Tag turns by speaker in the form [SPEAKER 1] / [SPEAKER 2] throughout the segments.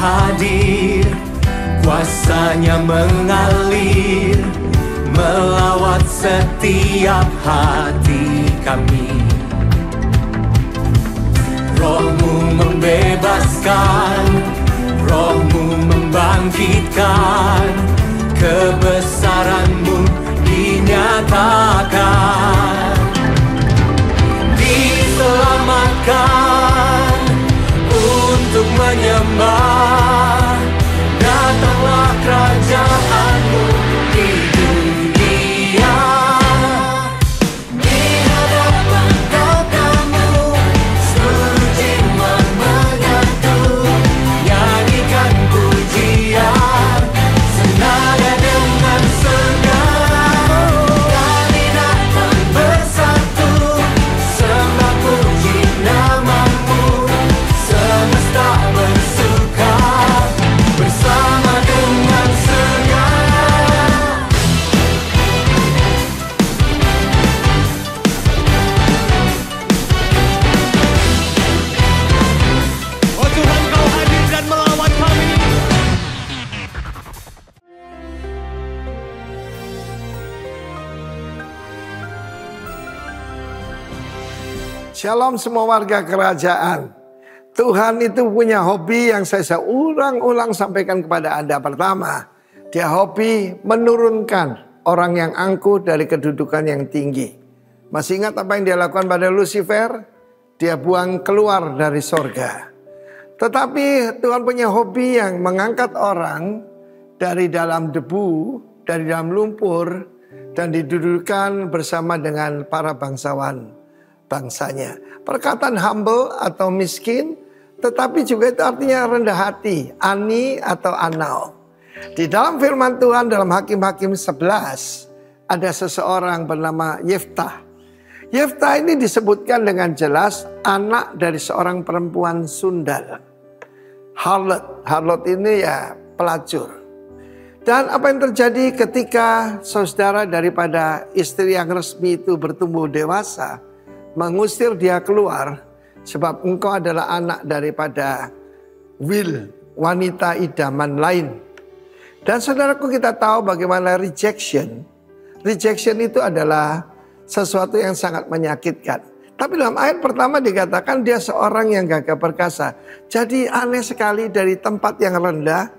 [SPEAKER 1] hadir, kuasanya mengalir, melawat setiap hati kami. Roh-Mu membebaskan, Roh-Mu membangkitkan, kebesaran-Mu dinyatakan. Diselamatkan untuk menyembah, datanglah kerajaan-Mu di dunia. Di hadapan Tatamu seluruh jiwa menyatu, nyanyikan pujian senada dengan surga. Kami datang bersatu, sembah puji nama-Mu, semesta bersuka bersama dengan surga.
[SPEAKER 2] Oh Tuhan, Kau hadir dan melawat kami.
[SPEAKER 3] Shalom semua warga kerajaan. Tuhan itu punya hobi yang saya ulang-ulang sampaikan kepada Anda. Pertama, Dia hobi menurunkan orang yang angkuh dari kedudukan yang tinggi. Masih ingat apa yang Dia lakukan pada Lucifer? Dia buang keluar dari sorga. Tetapi Tuhan punya hobi yang mengangkat orang dari dalam debu, dari dalam lumpur, dan didudukan bersama dengan para bangsawan bangsanya. Perkataan humble atau miskin, tetapi juga itu artinya rendah hati, ani atau anau. Di dalam firman Tuhan dalam Hakim-Hakim 11 ada seseorang bernama Yeftah. Yeftah ini disebutkan dengan jelas anak dari seorang perempuan sundal. Harlot ini ya pelacur. Dan apa yang terjadi ketika saudara daripada istri yang resmi itu bertumbuh dewasa, mengusir dia keluar, sebab engkau adalah anak daripada Will, wanita idaman lain. Dan saudaraku, kita tahu bagaimana rejection. Rejection itu adalah sesuatu yang sangat menyakitkan. Tapi dalam ayat pertama dikatakan dia seorang yang gagah perkasa. Jadi aneh sekali, dari tempat yang rendah,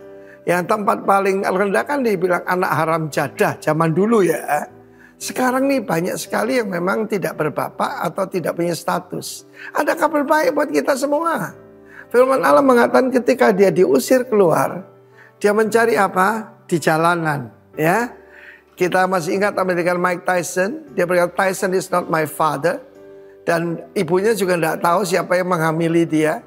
[SPEAKER 3] yang tempat paling rendah kan dibilang anak haram jadah zaman dulu ya. Sekarang nih banyak sekali yang memang tidak berbapak atau tidak punya status. Ada kabar baik buat kita semua. Firman Allah mengatakan ketika dia diusir keluar, dia mencari apa? Di jalanan, ya. Kita masih ingat dengan Mike Tyson. Dia berkata, Tyson is not my father. Dan ibunya juga tidak tahu siapa yang menghamili dia.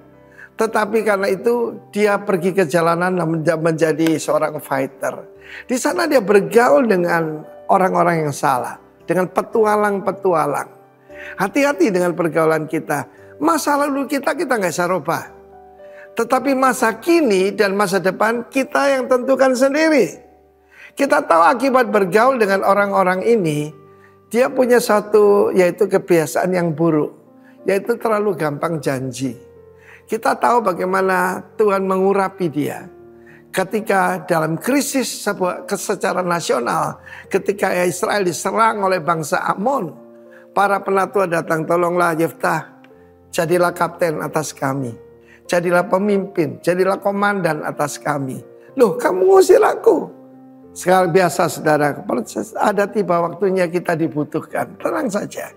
[SPEAKER 3] Tetapi karena itu dia pergi ke jalanan dan menjadi seorang fighter. Di sana dia bergaul dengan orang-orang yang salah, dengan petualang-petualang. Hati-hati dengan pergaulan kita. Masa lalu kita nggak bisa rubah. Tetapi masa kini dan masa depan kita yang tentukan sendiri. Kita tahu akibat bergaul dengan orang-orang ini, dia punya satu yaitu kebiasaan yang buruk, yaitu terlalu gampang janji. Kita tahu bagaimana Tuhan mengurapi dia. Ketika dalam krisis secara nasional, ketika Israel diserang oleh bangsa Amon, para penatua datang, tolonglah Yeftah, jadilah kapten atas kami, jadilah pemimpin, jadilah komandan atas kami. Loh, kamu ngusir aku? Sekarang biasa saudara, ada tiba waktunya kita dibutuhkan, tenang saja.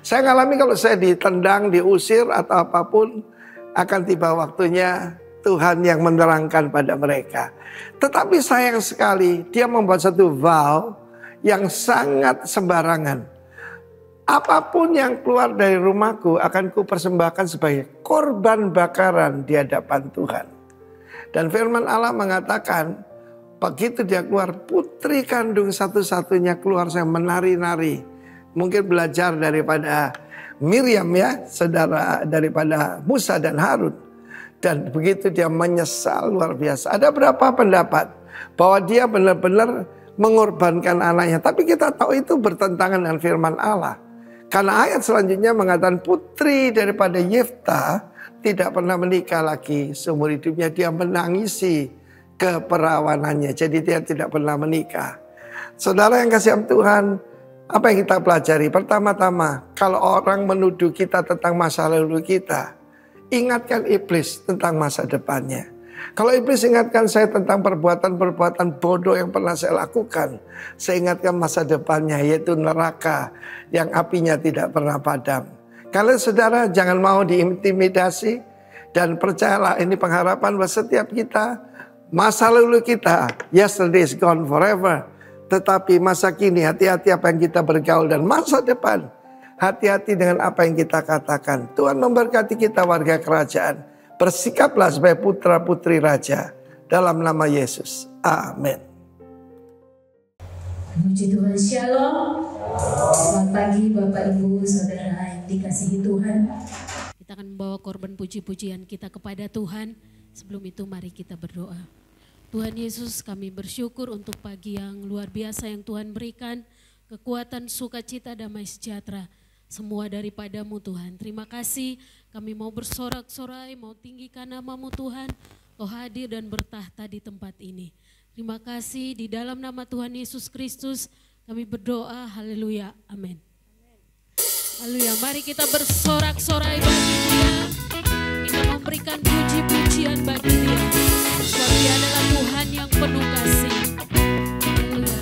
[SPEAKER 3] Saya ngalami kalau saya ditendang, diusir atau apapun, akan tiba waktunya Tuhan yang menerangkan pada mereka. Tetapi sayang sekali dia membuat satu vow yang sangat sembarangan. Apapun yang keluar dari rumahku akan kupersembahkan sebagai korban bakaran di hadapan Tuhan. Dan firman Allah mengatakan, begitu dia keluar, putri kandung satu-satunya keluar, saya menari-nari. Mungkin belajar daripada Miriam ya, saudara daripada Musa dan Harun. Dan begitu dia menyesal luar biasa. Ada berapa pendapat bahwa dia benar-benar mengorbankan anaknya. Tapi kita tahu itu bertentangan dengan firman Allah. Karena ayat selanjutnya mengatakan putri daripada Yeftah tidak pernah menikah lagi seumur hidupnya. Dia menangisi keperawanannya, jadi dia tidak pernah menikah. Saudara yang kasih Tuhan, apa yang kita pelajari? Pertama-tama, kalau orang menuduh kita tentang masa lalu kita, ingatkan iblis tentang masa depannya. Kalau iblis ingatkan saya tentang perbuatan-perbuatan bodoh yang pernah saya lakukan, saya ingatkan masa depannya, yaitu neraka yang apinya tidak pernah padam. Kalian saudara jangan mau diintimidasi, dan percayalah ini pengharapan bahwa setiap kita, masa lalu kita, yesterday is gone forever. Tetapi masa kini, hati-hati apa yang kita bergaul, dan masa depan, hati-hati dengan apa yang kita katakan. Tuhan memberkati kita warga kerajaan. Bersikaplah sebagai putra-putri raja dalam nama Yesus. Amin.
[SPEAKER 4] Puji Tuhan, Shalom. Selamat pagi Bapak Ibu Saudara yang dikasihi Tuhan.
[SPEAKER 5] Kita akan membawa korban puji-pujian kita kepada Tuhan. Sebelum itu mari kita berdoa. Tuhan Yesus, kami bersyukur untuk pagi yang luar biasa yang Tuhan berikan. Kekuatan, sukacita, damai sejahtera. Semua daripadamu Tuhan. Terima kasih, kami mau bersorak-sorai, mau tinggikan namamu Tuhan. Kau hadir dan bertahta di tempat ini. Terima kasih, di dalam nama Tuhan Yesus Kristus kami berdoa, haleluya, amin. Haleluya, mari kita bersorak-sorai bagi Dia. Kita memberikan puji-pujian bagi Dia. Sebab Dia adalah Tuhan yang penuh kasih. Haleluya.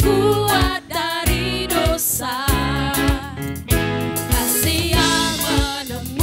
[SPEAKER 4] Kuat dari dosa, kasih yang menemukan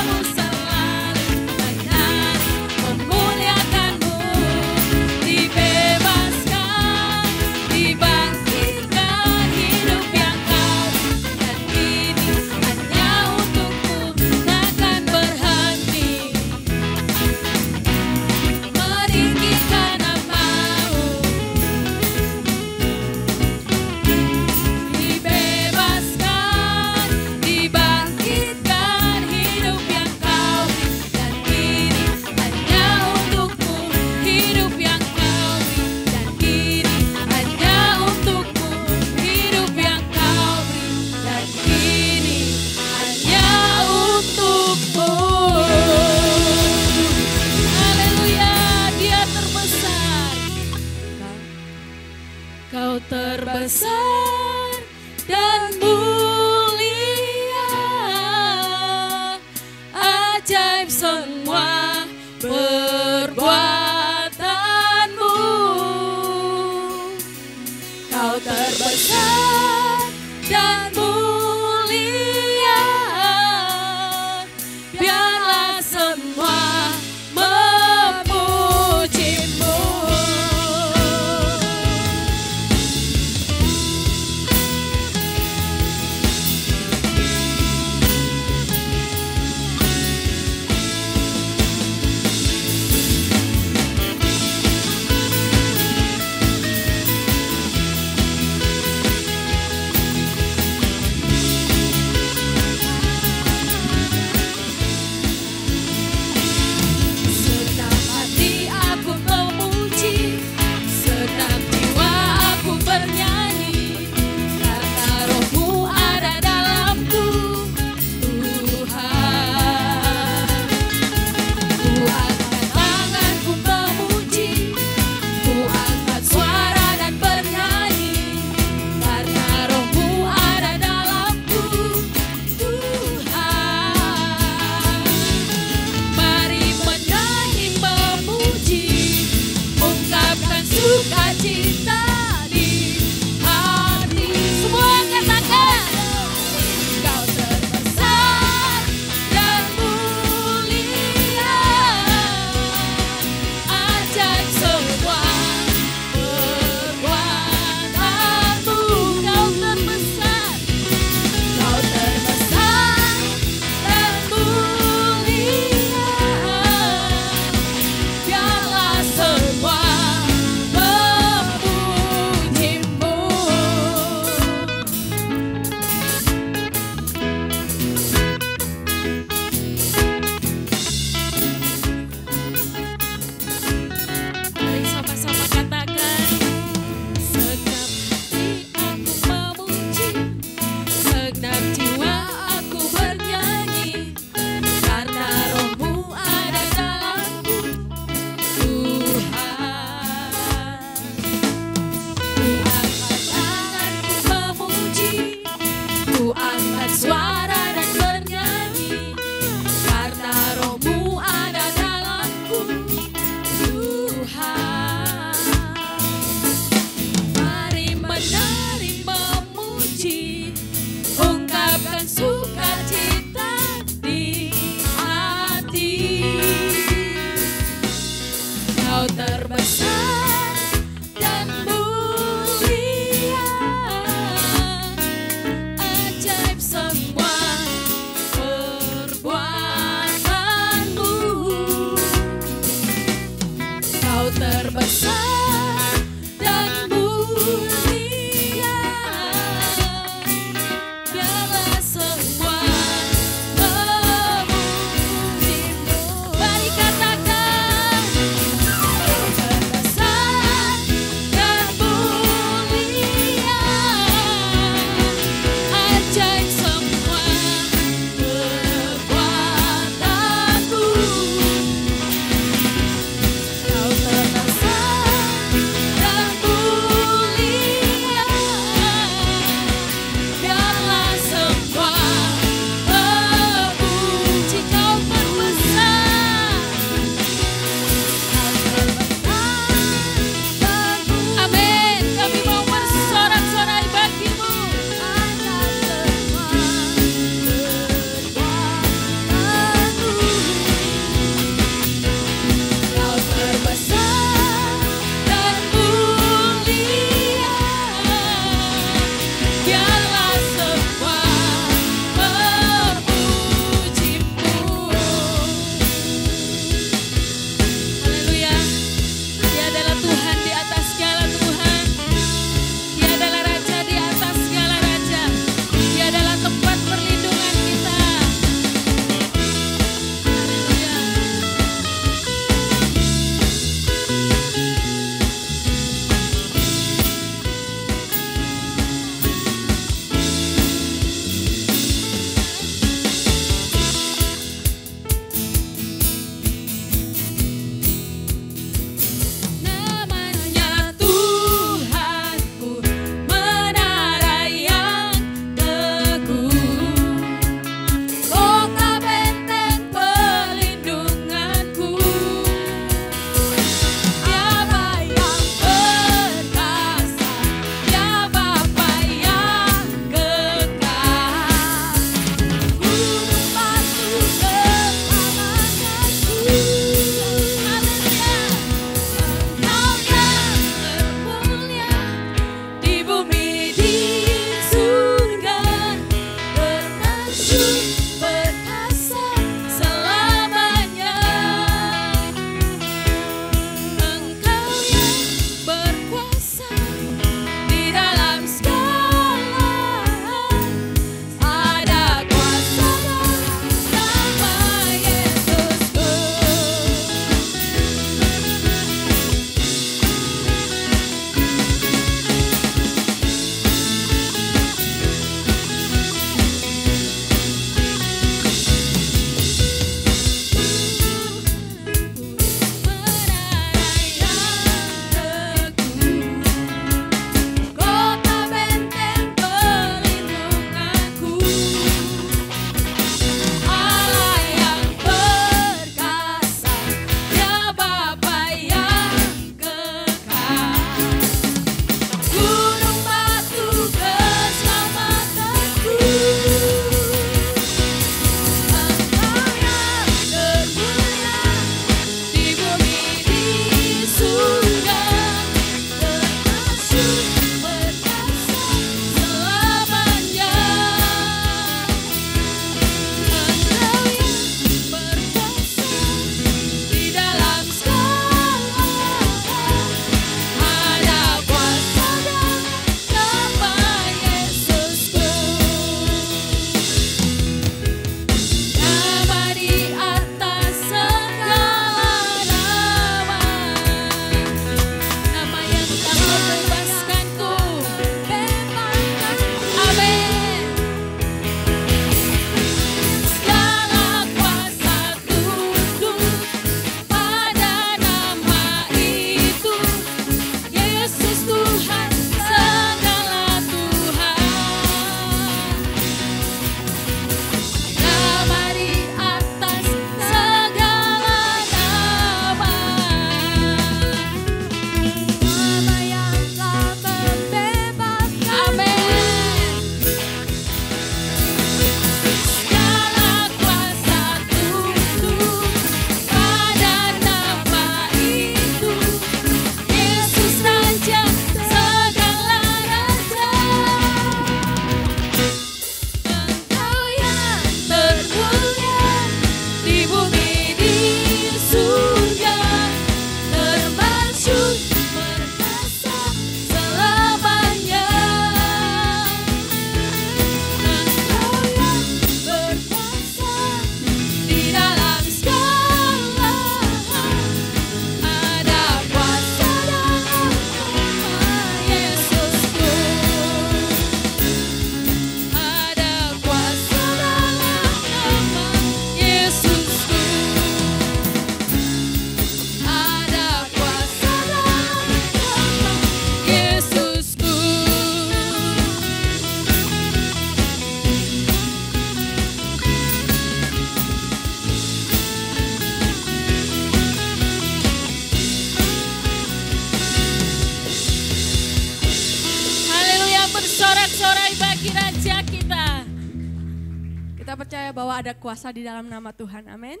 [SPEAKER 6] Kita percaya bahwa ada kuasa di dalam nama Tuhan. Amin.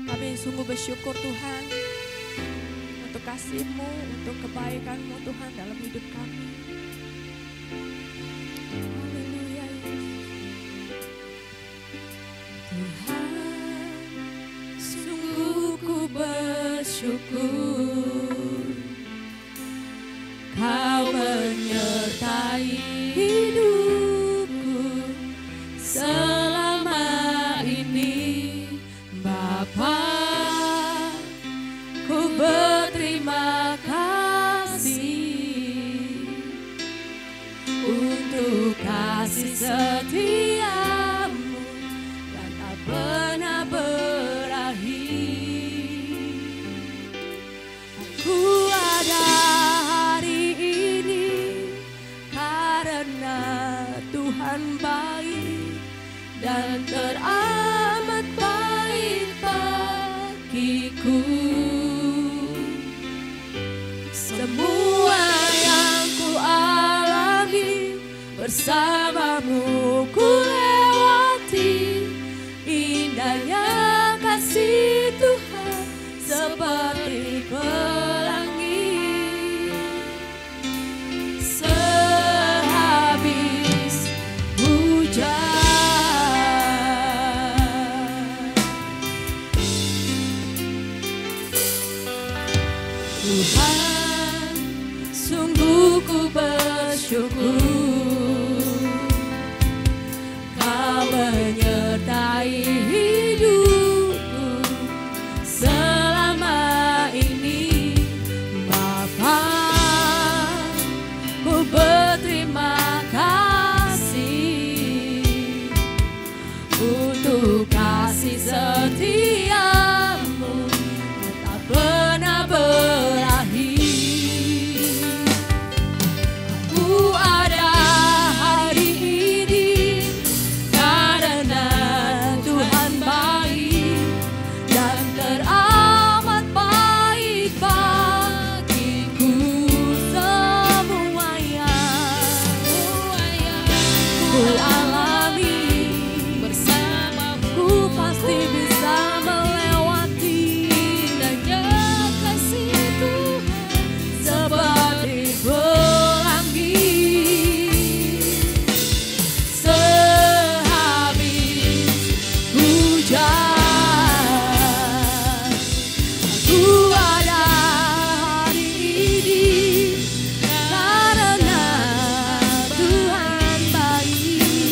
[SPEAKER 6] Kami sungguh bersyukur Tuhan untuk kasih-Mu, untuk kebaikan-Mu Tuhan dalam hidup kami. Haleluya Yesus. Tuhan, sungguh ku bersyukur Kau menyertai hidupku selama ini, Bapa. Ku berterima kasih untuk kasih setiamu dan tak pernah berakhir. Aku ada hari ini karena Tuhan baik dan teramat baik bagiku. Semua yang ku alami bersamamu ku lewati, indahnya kasih Tuhan seperti pelangi. Sehabis hujan, Tuhan, sungguh ku bersyukur Kau menyertai hidupku selama ini, Bapa. Ku berterima kasih untuk kasih setiamu yang tak pernah berakhir. Aku ada hari ini karena Tuhan baik dan teramat baik bagiku. Semua yang ku alami bersamamu pasti bisa melewati, dan kasih Tuhan seperti pelangi. Sehabis hujan, aku ada hari ini karena Tuhan baik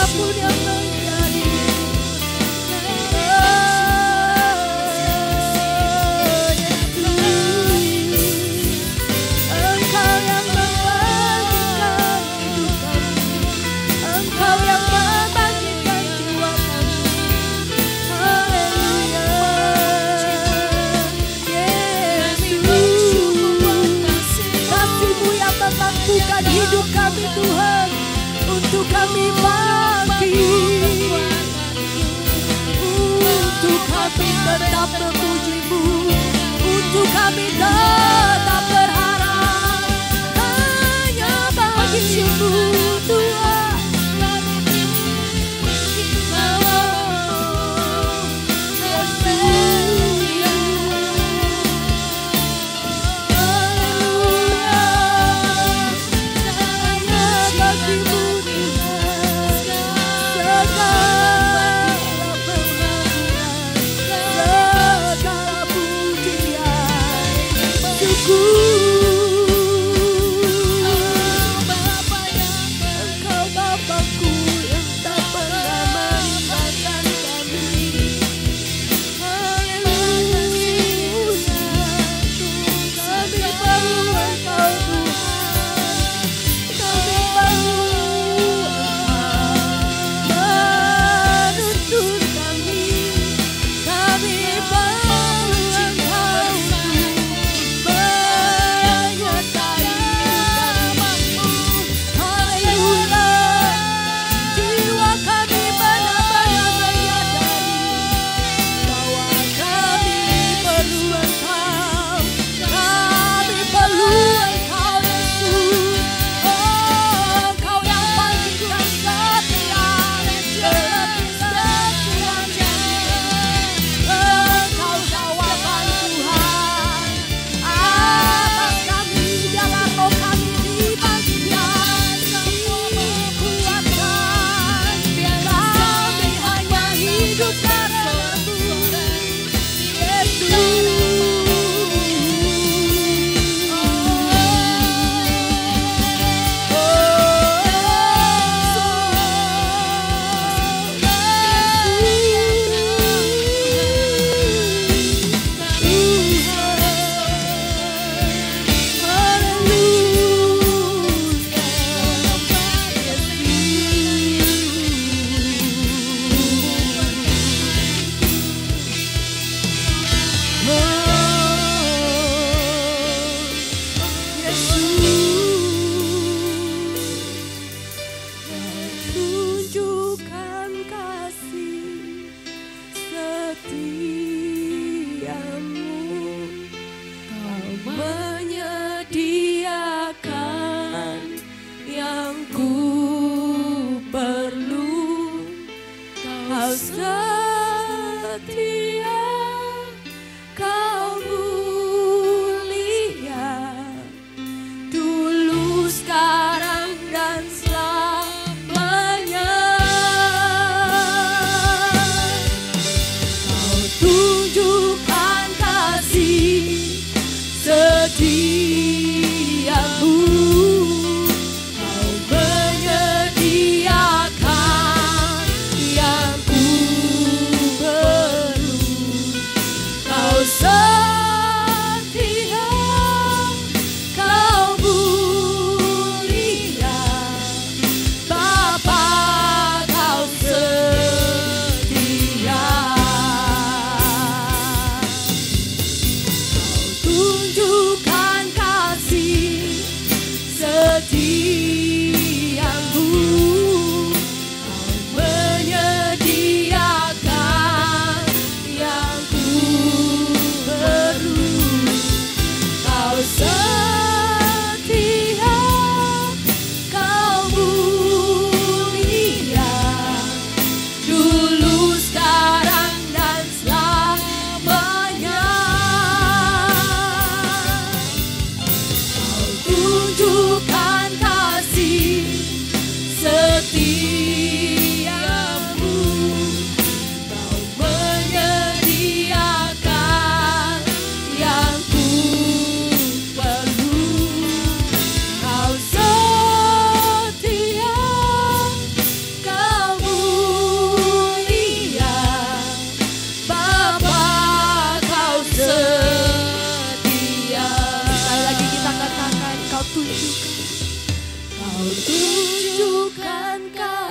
[SPEAKER 7] apapun yang terjadi. Engkau yang membangkitkan hidup kami, Engkau yang membangkitkan jiwa kami. Haleluya, Yesus, kasih-Mu yang memampukan hidup kami Tuhan, untuk kami bangkit, untuk kami tetap memuji-Mu, untuk kami tetap berharap hanya bagi-Mu Tuhan.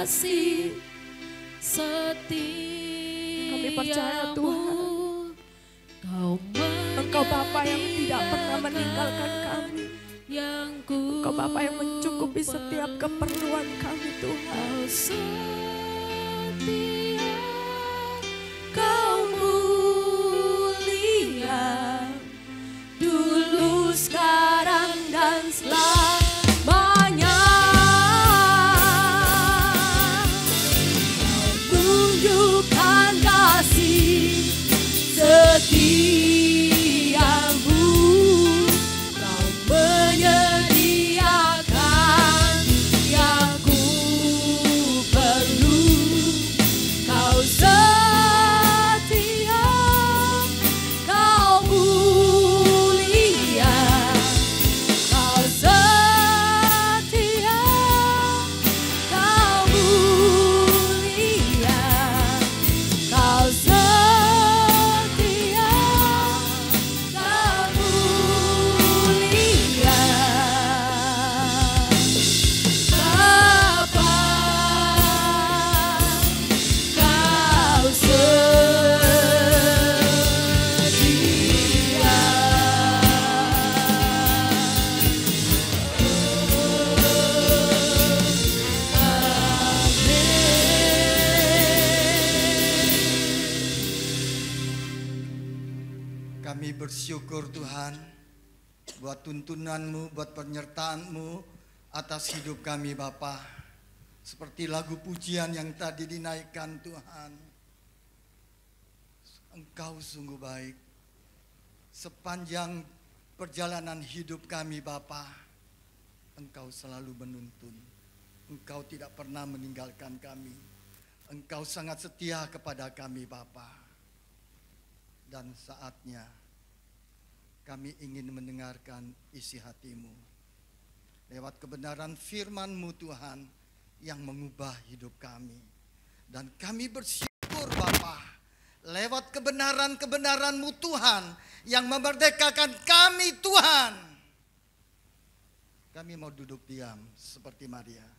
[SPEAKER 7] kasih setiamu.
[SPEAKER 6] Kami percaya Tuhan, Engkau Bapa yang tidak pernah meninggalkan kami. Engkau Bapa yang mencukupi setiap keperluan kami Tuhan.
[SPEAKER 7] Kau mulia dulu, sekarang dan selamanya. Kau tunjukkan kasih setiamu. Kau menyediakan yang ku perlu. Kau setia, kau mulia. Kau setia, kau mulia. Kau setia, kau mulia. Bapa, kau setia.
[SPEAKER 8] Kami bersyukur Tuhan buat tuntunan-Mu, buat penyertaan-Mu atas hidup kami Bapa. Seperti lagu pujian yang tadi dinaikkan Tuhan. Engkau sungguh baik. Sepanjang perjalanan hidup kami Bapa, Engkau selalu menuntun. Engkau tidak pernah meninggalkan kami. Engkau sangat setia kepada kami Bapa. Dan saatnya kami ingin mendengarkan isi hati-Mu. Lewat kebenaran firman-Mu Tuhan yang mengubah hidup kami. Dan kami bersyukur Bapa, lewat kebenaran-kebenaran-Mu Tuhan yang memerdekakan kami Tuhan. Kami mau duduk diam seperti Maria.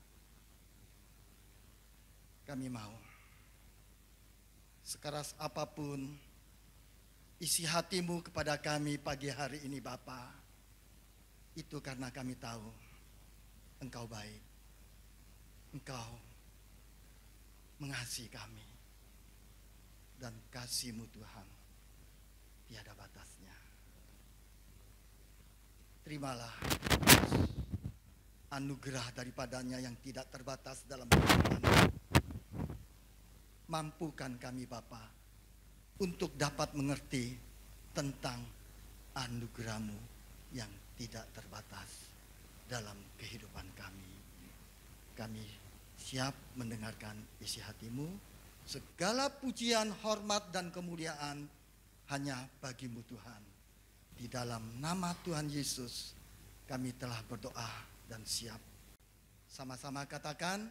[SPEAKER 8] Kami mau. Sekeras apapun isi hati-Mu kepada kami pagi hari ini Bapa, itu karena kami tahu Engkau baik. Engkau mengasihi kami. Dan kasih-Mu Tuhan tiada batasnya. Terimalah anugerah daripadanya yang tidak terbatas dalam hidup kami. Mampukan kami Bapa untuk dapat mengerti tentang anugerah-Mu yang tidak terbatas dalam kehidupan kami. Kami siap mendengarkan isi hati-Mu. Segala pujian, hormat, dan kemuliaan hanya bagi-Mu Tuhan. Di dalam nama Tuhan Yesus kami telah berdoa dan siap. Sama-sama katakan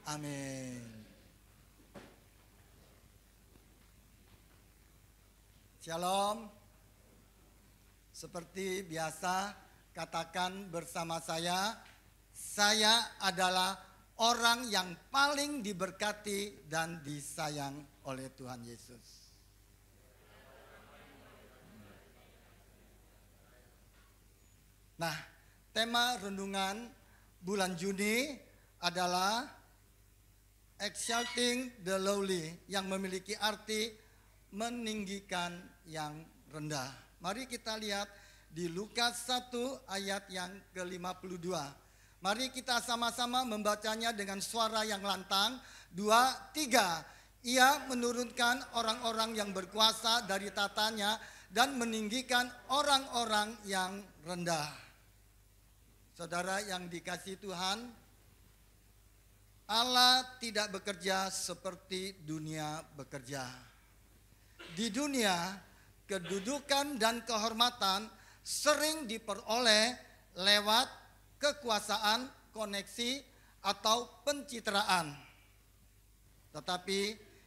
[SPEAKER 8] amin. Shalom. Seperti biasa, katakan bersama saya adalah orang yang paling diberkati dan disayang oleh Tuhan Yesus. Nah, tema renungan bulan Juni adalah Exalting the Lowly, yang memiliki arti meninggikan yang rendah. Mari kita lihat di Lukas 1 ayat yang ke-52. Mari kita sama-sama membacanya dengan suara yang lantang. 2, 3. Ia menurunkan orang-orang yang berkuasa dari tatanya dan meninggikan orang-orang yang rendah. Saudara yang dikasihi Tuhan, Allah tidak bekerja seperti dunia bekerja. Di dunia, kedudukan dan kehormatan sering diperoleh lewat kekuasaan, koneksi, atau pencitraan. Tetapi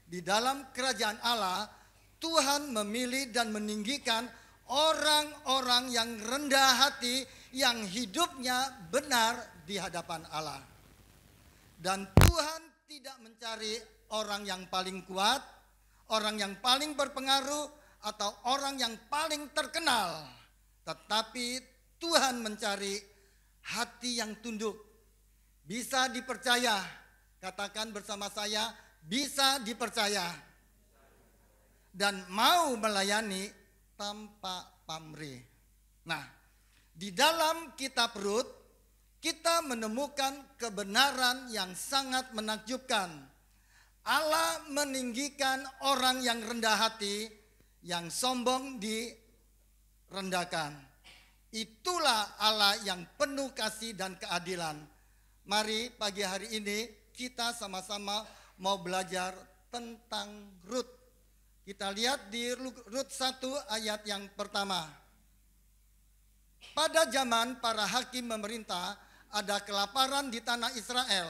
[SPEAKER 8] di dalam kerajaan Allah, Tuhan memilih dan meninggikan orang-orang yang rendah hati, yang hidupnya benar di hadapan Allah. Dan Tuhan tidak mencari orang yang paling kuat, orang yang paling berpengaruh, atau orang yang paling terkenal. Tetapi Tuhan mencari hati yang tunduk, bisa dipercaya. Katakan bersama saya, bisa dipercaya. Dan mau melayani tanpa pamrih. Nah, di dalam kitab Rut, kita menemukan kebenaran yang sangat menakjubkan. Allah meninggikan orang yang rendah hati, yang sombong direndahkan. Itulah Allah yang penuh kasih dan keadilan. Mari pagi hari ini kita sama-sama mau belajar tentang Rut. Kita lihat di Rut 1 ayat yang pertama. Pada zaman para hakim memerintah, ada kelaparan di tanah Israel.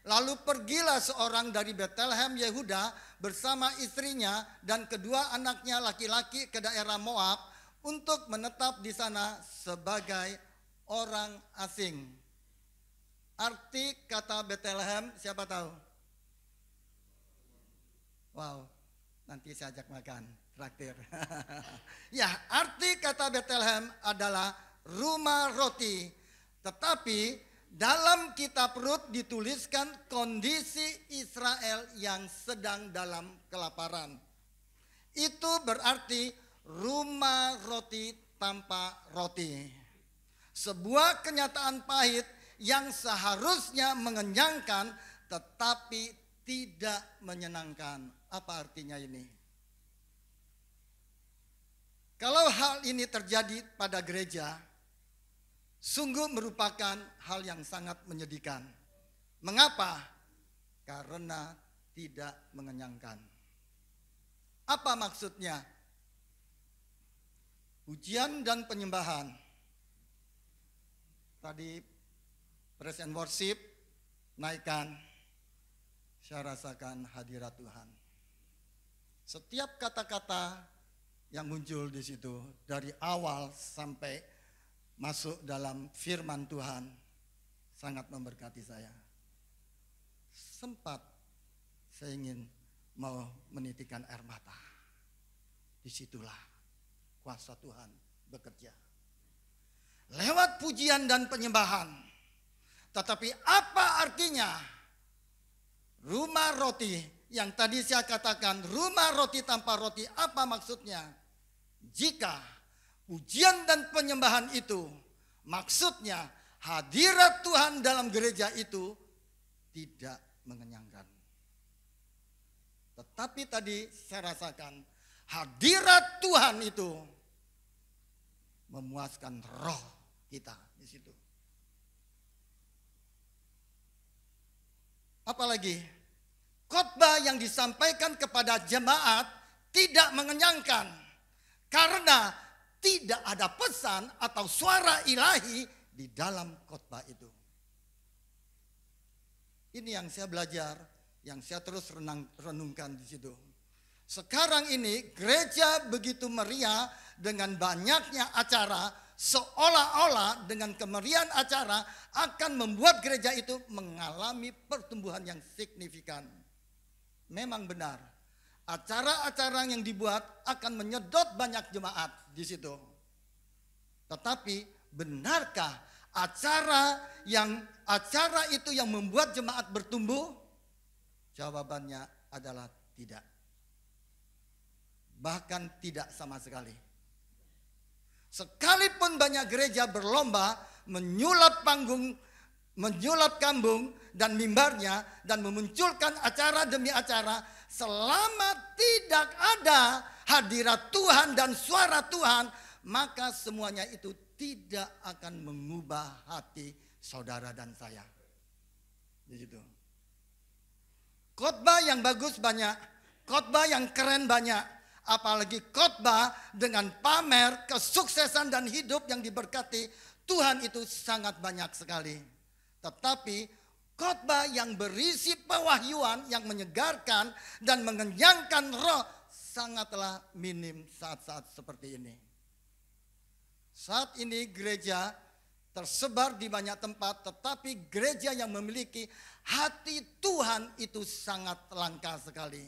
[SPEAKER 8] Lalu pergilah seorang dari Betlehem Yehuda bersama istrinya dan kedua anaknya laki-laki ke daerah Moab untuk menetap di sana sebagai orang asing. Arti kata Betlehem siapa tahu? Wow, nanti saya ajak makan, traktir. Ya, arti kata Betlehem adalah rumah roti. Tetapi dalam kitab Rut dituliskan kondisi Israel yang sedang dalam kelaparan. Itu berarti rumah roti tanpa roti. Sebuah kenyataan pahit yang seharusnya mengenyangkan tetapi tidak menyenangkan. Apa artinya ini? Kalau hal ini terjadi pada gereja, sungguh merupakan hal yang sangat menyedihkan. Mengapa? Karena tidak mengenyangkan. Apa maksudnya? Pujian dan penyembahan. Tadi praise and worship naikkan. Saya rasakan hadirat Tuhan. Setiap kata-kata yang muncul di situ dari awal sampai masuk dalam firman Tuhan sangat memberkati saya. Sempat saya ingin mau menitikan air mata. Disitulah kuasa Tuhan bekerja. Lewat pujian dan penyembahan. Tetapi apa artinya rumah roti yang tadi saya katakan, rumah roti tanpa roti, apa maksudnya? Jika pujian dan penyembahan itu maksudnya hadirat Tuhan dalam gereja itu tidak mengenyangkan. Tetapi tadi saya rasakan hadirat Tuhan itu memuaskan roh kita di situ. Apalagi khotbah yang disampaikan kepada jemaat tidak mengenyangkan karena tidak ada pesan atau suara ilahi di dalam khotbah itu. Ini yang saya belajar, yang saya terus renungkan di situ. Sekarang ini gereja begitu meriah dengan banyaknya acara, seolah-olah dengan kemeriahan acara akan membuat gereja itu mengalami pertumbuhan yang signifikan. Memang benar, acara-acara yang dibuat akan menyedot banyak jemaat di situ. Tetapi benarkah acara itu yang membuat jemaat bertumbuh? Jawabannya adalah tidak. Bahkan tidak sama sekali. Sekalipun banyak gereja berlomba menyulap kambung dan mimbarnya dan memunculkan acara demi acara, selama tidak ada hadirat Tuhan dan suara Tuhan, maka semuanya itu tidak akan mengubah hati saudara dan saya. Di situ. Khotbah yang bagus banyak, khotbah yang keren banyak. Apalagi khotbah dengan pamer kesuksesan dan hidup yang diberkati Tuhan itu sangat banyak sekali. Tetapi khotbah yang berisi pewahyuan yang menyegarkan dan mengenyangkan roh sangatlah minim saat-saat seperti ini. Saat ini gereja tersebar di banyak tempat, tetapi gereja yang memiliki hati Tuhan Tuhan itu sangat langka sekali.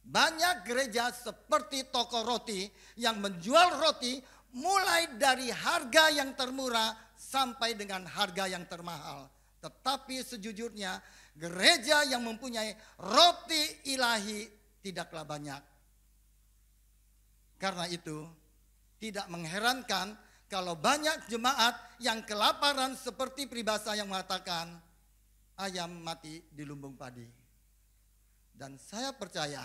[SPEAKER 8] Banyak gereja seperti toko roti yang menjual roti mulai dari harga yang termurah sampai dengan harga yang termahal. Tetapi sejujurnya gereja yang mempunyai roti ilahi tidaklah banyak. Karena itu tidak mengherankan kalau banyak jemaat yang kelaparan seperti peribahasa yang mengatakan ayam mati di lumbung padi. Dan saya percaya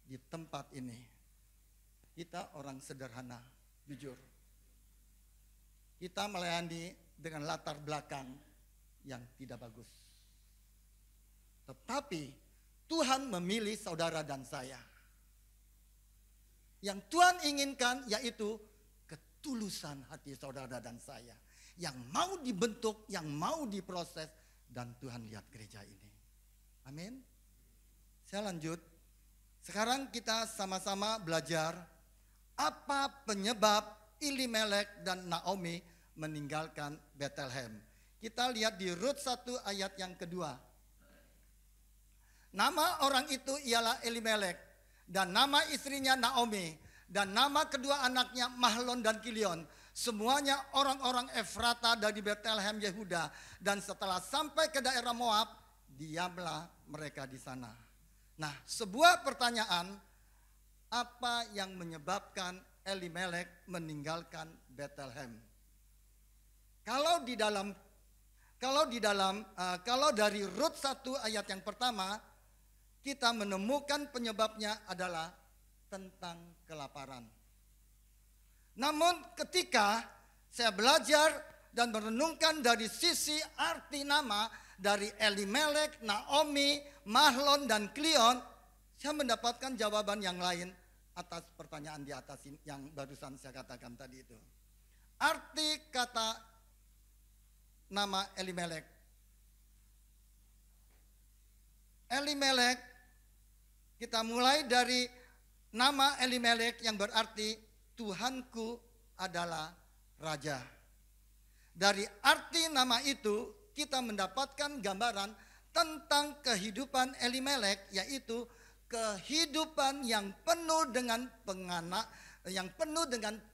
[SPEAKER 8] di tempat ini kita orang sederhana, jujur. Kita melayani dengan latar belakang yang tidak bagus. Tetapi Tuhan memilih saudara dan saya. Yang Tuhan inginkan yaitu ketulusan hati saudara dan saya. Yang mau dibentuk, yang mau diproses. Dan Tuhan lihat gereja ini. Amin. Saya lanjut. Sekarang kita sama-sama belajar apa penyebab Elimelek dan Naomi meninggalkan Bethlehem. Kita lihat di Rut 1 ayat yang kedua. Nama orang itu ialah Elimelek dan nama istrinya Naomi dan nama kedua anaknya Mahlon dan Kilion. Semuanya orang-orang Efrata dari Bethlehem Yehuda. Dan setelah sampai ke daerah Moab, diamlah mereka di sana. Nah, sebuah pertanyaan, apa yang menyebabkan Elimelek meninggalkan Bethlehem? Kalau dari Rut 1 ayat yang pertama, kita menemukan penyebabnya adalah tentang kelaparan. Namun ketika saya belajar dan merenungkan dari sisi arti nama dari Elimelek, Naomi, Mahlon, dan Kilion, saya mendapatkan jawaban yang lain atas pertanyaan di atas yang barusan saya katakan tadi itu. Arti kata nama Elimelek. Elimelek, kita mulai dari nama Elimelek yang berarti Tuhanku adalah raja. Dari arti nama itu kita mendapatkan gambaran tentang kehidupan Elimelek, yaitu kehidupan yang penuh dengan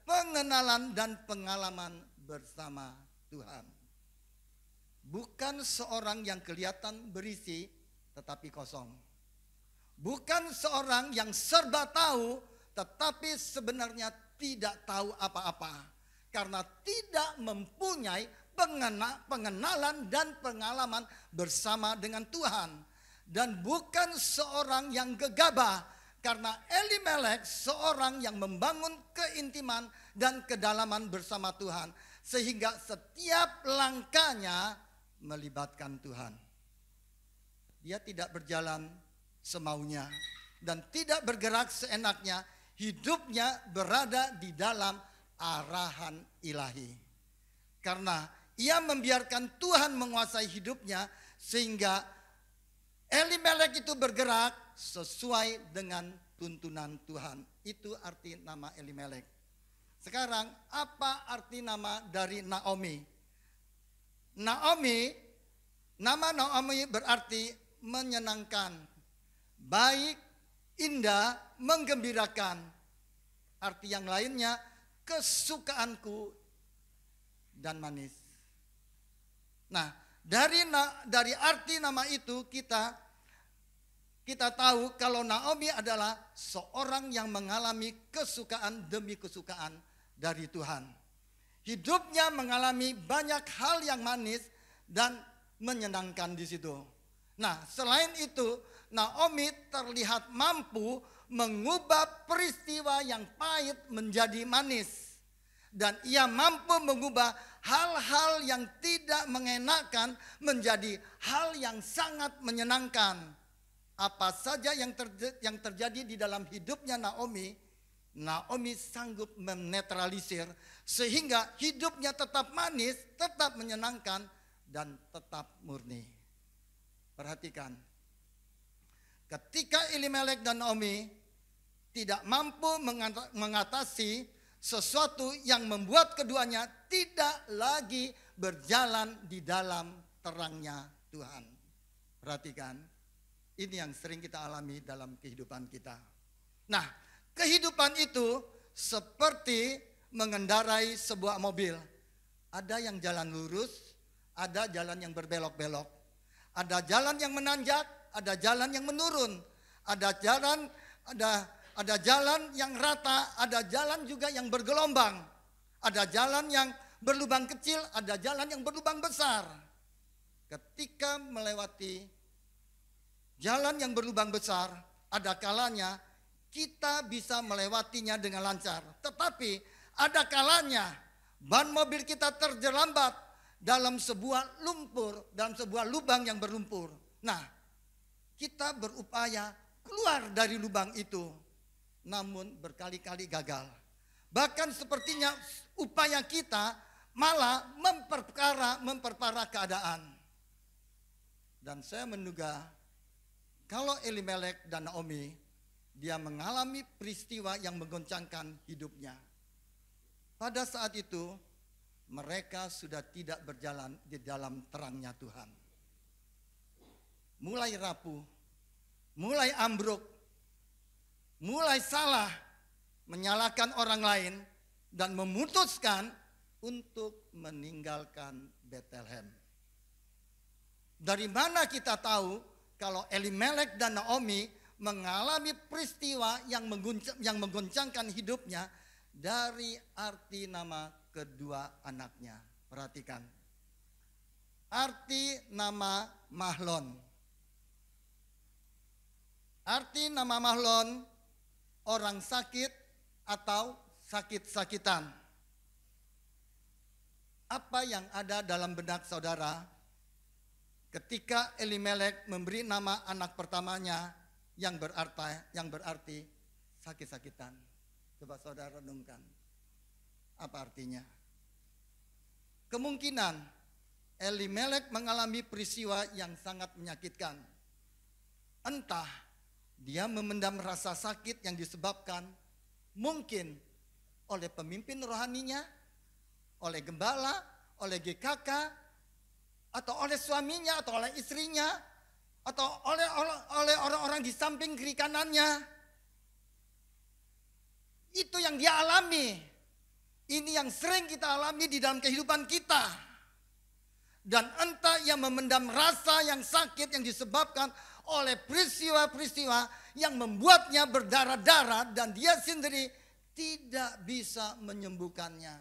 [SPEAKER 8] pengenalan dan pengalaman bersama Tuhan. Bukan seorang yang kelihatan berisi tetapi kosong. Bukan seorang yang serba tahu tetapi sebenarnya tidak tahu apa-apa. Karena tidak mempunyai pengenalan dan pengalaman bersama dengan Tuhan. Dan bukan seorang yang gegabah. Karena Elimelek seorang yang membangun keintiman dan kedalaman bersama Tuhan. Sehingga setiap langkahnya melibatkan Tuhan. Dia tidak berjalan semaunya dan tidak bergerak seenaknya. Hidupnya berada di dalam arahan ilahi. Karena ia membiarkan Tuhan menguasai hidupnya sehingga Elimelek itu bergerak sesuai dengan tuntunan Tuhan. Itu arti nama Elimelek. Sekarang apa arti nama dari Naomi? Nama Naomi berarti menyenangkan, baik, indah, menggembirakan. Arti yang lainnya kesukaanku dan manis. Nah, dari arti nama itu kita tahu kalau Naomi adalah seorang yang mengalami kesukaan demi kesukaan dari Tuhan. Hidupnya mengalami banyak hal yang manis dan menyenangkan di situ. Nah, selain itu, Naomi terlihat mampu mengubah peristiwa yang pahit menjadi manis. Dan ia mampu mengubah hal-hal yang tidak mengenakan menjadi hal yang sangat menyenangkan. Apa saja yang terjadi di dalam hidupnya Naomi sanggup menetralisir sehingga hidupnya tetap manis, tetap menyenangkan, dan tetap murni. Perhatikan, ketika Elimelek dan Naomi tidak mampu mengatasi sesuatu yang membuat keduanya tidak lagi berjalan di dalam terangnya Tuhan. Perhatikan, ini yang sering kita alami dalam kehidupan kita. Nah, kehidupan itu seperti mengendarai sebuah mobil. Ada yang jalan lurus, ada jalan yang berbelok-belok. Ada jalan yang menanjak, ada jalan yang menurun. Ada jalan yang rata, ada jalan juga yang bergelombang. Ada jalan yang berlubang kecil, ada jalan yang berlubang besar. Ketika melewati jalan yang berlubang besar, ada kalanya kita bisa melewatinya dengan lancar. Tetapi ada kalanya ban mobil kita terjelambat dalam sebuah lumpur, dalam sebuah lubang yang berlumpur. Nah, kita berupaya keluar dari lubang itu, namun berkali-kali gagal. Bahkan sepertinya upaya kita malah memperparah keadaan. Dan saya menduga kalau Elimelek dan Naomi, dia mengalami peristiwa yang menggoncangkan hidupnya. Pada saat itu mereka sudah tidak berjalan di dalam terangnya Tuhan. Mulai rapuh, mulai ambruk, mulai salah, menyalahkan orang lain, dan memutuskan untuk meninggalkan Bethlehem. Dari mana kita tahu kalau Elimelek dan Naomi mengalami peristiwa yang menggoncangkan hidupnya? Dari arti nama kedua anaknya. Perhatikan. Arti nama Mahlon. Arti nama Mahlon, orang sakit atau sakit-sakitan. Apa yang ada dalam benak saudara ketika Elimelek memberi nama anak pertamanya yang berarti sakit-sakitan? Coba saudara renungkan. Apa artinya? Kemungkinan Elimelek mengalami peristiwa yang sangat menyakitkan. Entah dia memendam rasa sakit yang disebabkan mungkin oleh pemimpin rohaninya, oleh gembala, oleh GKK, atau oleh suaminya, atau oleh istrinya, atau oleh orang-orang di samping kiri kanannya. Itu yang dia alami. Ini yang sering kita alami di dalam kehidupan kita. Dan entah yang memendam rasa yang sakit yang disebabkan oleh peristiwa-peristiwa yang membuatnya berdarah-darah dan dia sendiri tidak bisa menyembuhkannya.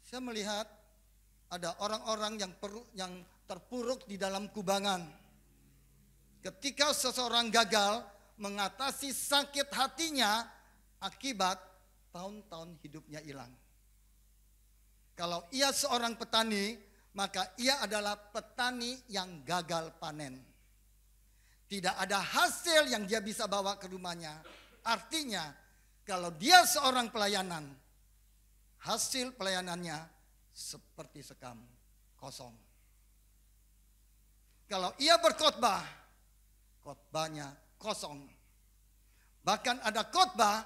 [SPEAKER 8] Saya melihat ada orang-orang yang terpuruk di dalam kubangan. Ketika seseorang gagal mengatasi sakit hatinya akibat tahun-tahun hidupnya hilang. Kalau ia seorang petani, maka ia adalah petani yang gagal panen. Tidak ada hasil yang dia bisa bawa ke rumahnya. Artinya, kalau dia seorang pelayanan, hasil pelayanannya seperti sekam, kosong. Kalau ia berkhotbah, khotbahnya kosong. Bahkan ada khotbah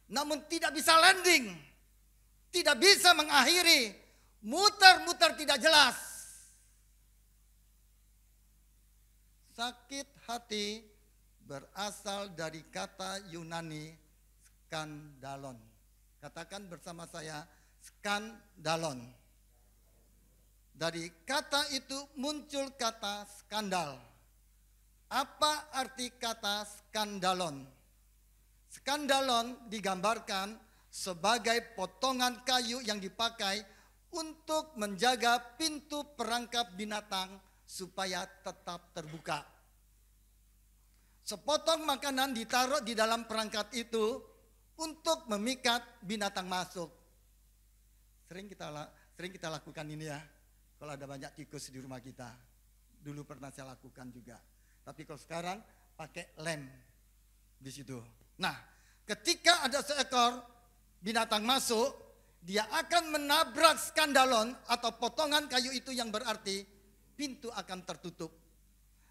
[SPEAKER 8] namun tidak bisa landing. Tidak bisa mengakhiri. Muter-muter tidak jelas. Sakit hati berasal dari kata Yunani skandalon. Katakan bersama saya, skandalon. Dari kata itu muncul kata skandal. Apa arti kata skandalon? Skandalon digambarkan sebagai potongan kayu yang dipakai untuk menjaga pintu perangkap binatang supaya tetap terbuka. Sepotong makanan ditaruh di dalam perangkat itu untuk memikat binatang masuk. Sering kita lakukan ini ya. Kalau ada banyak tikus di rumah kita. Dulu pernah saya lakukan juga. Tapi kalau sekarang pakai lem di situ. Nah, ketika ada seekor binatang masuk, dia akan menabrak skandalon atau potongan kayu itu yang berarti pintu akan tertutup.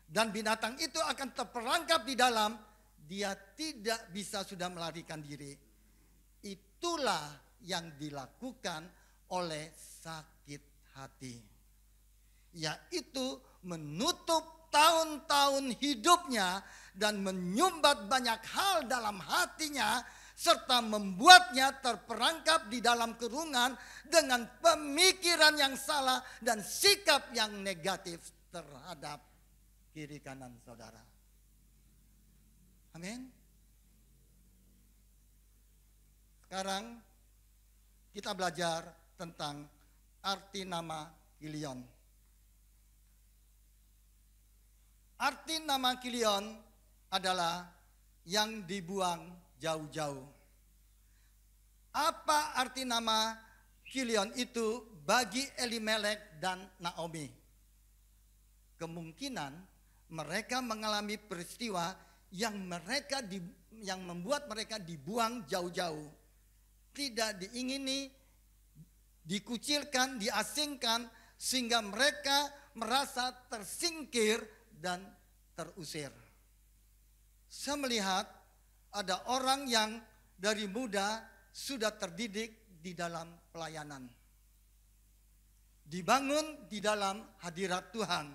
[SPEAKER 8] Dan binatang itu akan terperangkap di dalam, dia tidak bisa sudah melarikan diri. Itulah yang dilakukan oleh sakit hati. yaitu menutup tahun-tahun hidupnya dan menyumbat banyak hal dalam hatinya, serta membuatnya terperangkap di dalam kurungan dengan pemikiran yang salah dan sikap yang negatif terhadap kiri kanan saudara. Amin. Sekarang kita belajar tentang arti nama Kilion. Arti nama Kilion adalah yang dibuang jauh-jauh. Apa arti nama Kilion itu bagi Elimelek dan Naomi? Kemungkinan mereka mengalami peristiwa yang membuat mereka dibuang jauh-jauh. Tidak diingini, dikucilkan, diasingkan, sehingga mereka merasa tersingkir dan terusir. Saya melihat ada orang yang dari muda sudah terdidik di dalam pelayanan. Dibangun di dalam hadirat Tuhan.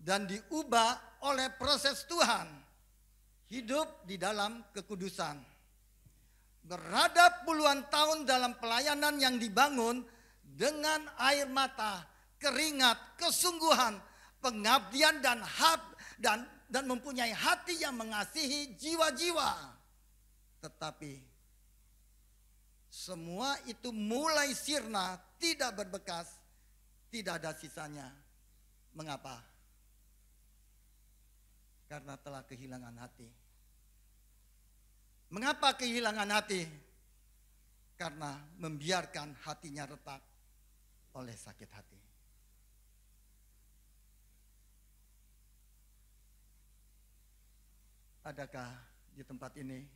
[SPEAKER 8] Dan diubah oleh proses Tuhan. Hidup di dalam kekudusan. Berada puluhan tahun dalam pelayanan yang dibangun dengan air mata, keringat, kesungguhan, pengabdian dan mempunyai hati yang mengasihi jiwa-jiwa. Tetapi semua itu mulai sirna, tidak berbekas, tidak ada sisanya. Mengapa? Karena telah kehilangan hati. Mengapa kehilangan hati? Karena membiarkan hatinya retak oleh sakit hati. Adakah di tempat ini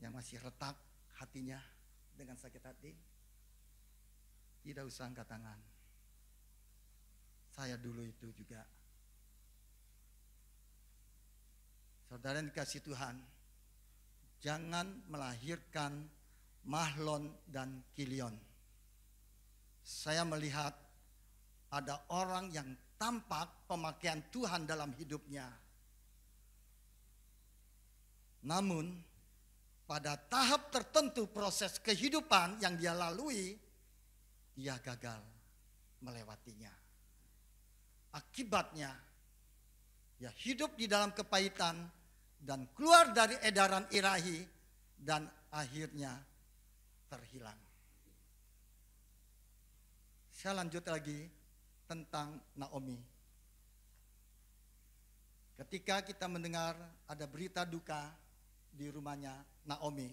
[SPEAKER 8] yang masih retak hatinya dengan sakit hati? Tidak usah angkat tangan. Saya dulu itu juga. Saudara yang dikasih Tuhan, jangan melahirkan Mahlon dan Kilion. Saya melihat ada orang yang tampak pemakaian Tuhan dalam hidupnya. Namun pada tahap tertentu proses kehidupan yang dia lalui, dia gagal melewatinya. Akibatnya, dia hidup di dalam kepahitan dan keluar dari edaran ilahi dan akhirnya terhilang. Saya lanjut lagi tentang Naomi. Ketika kita mendengar ada berita duka di rumahnya Naomi,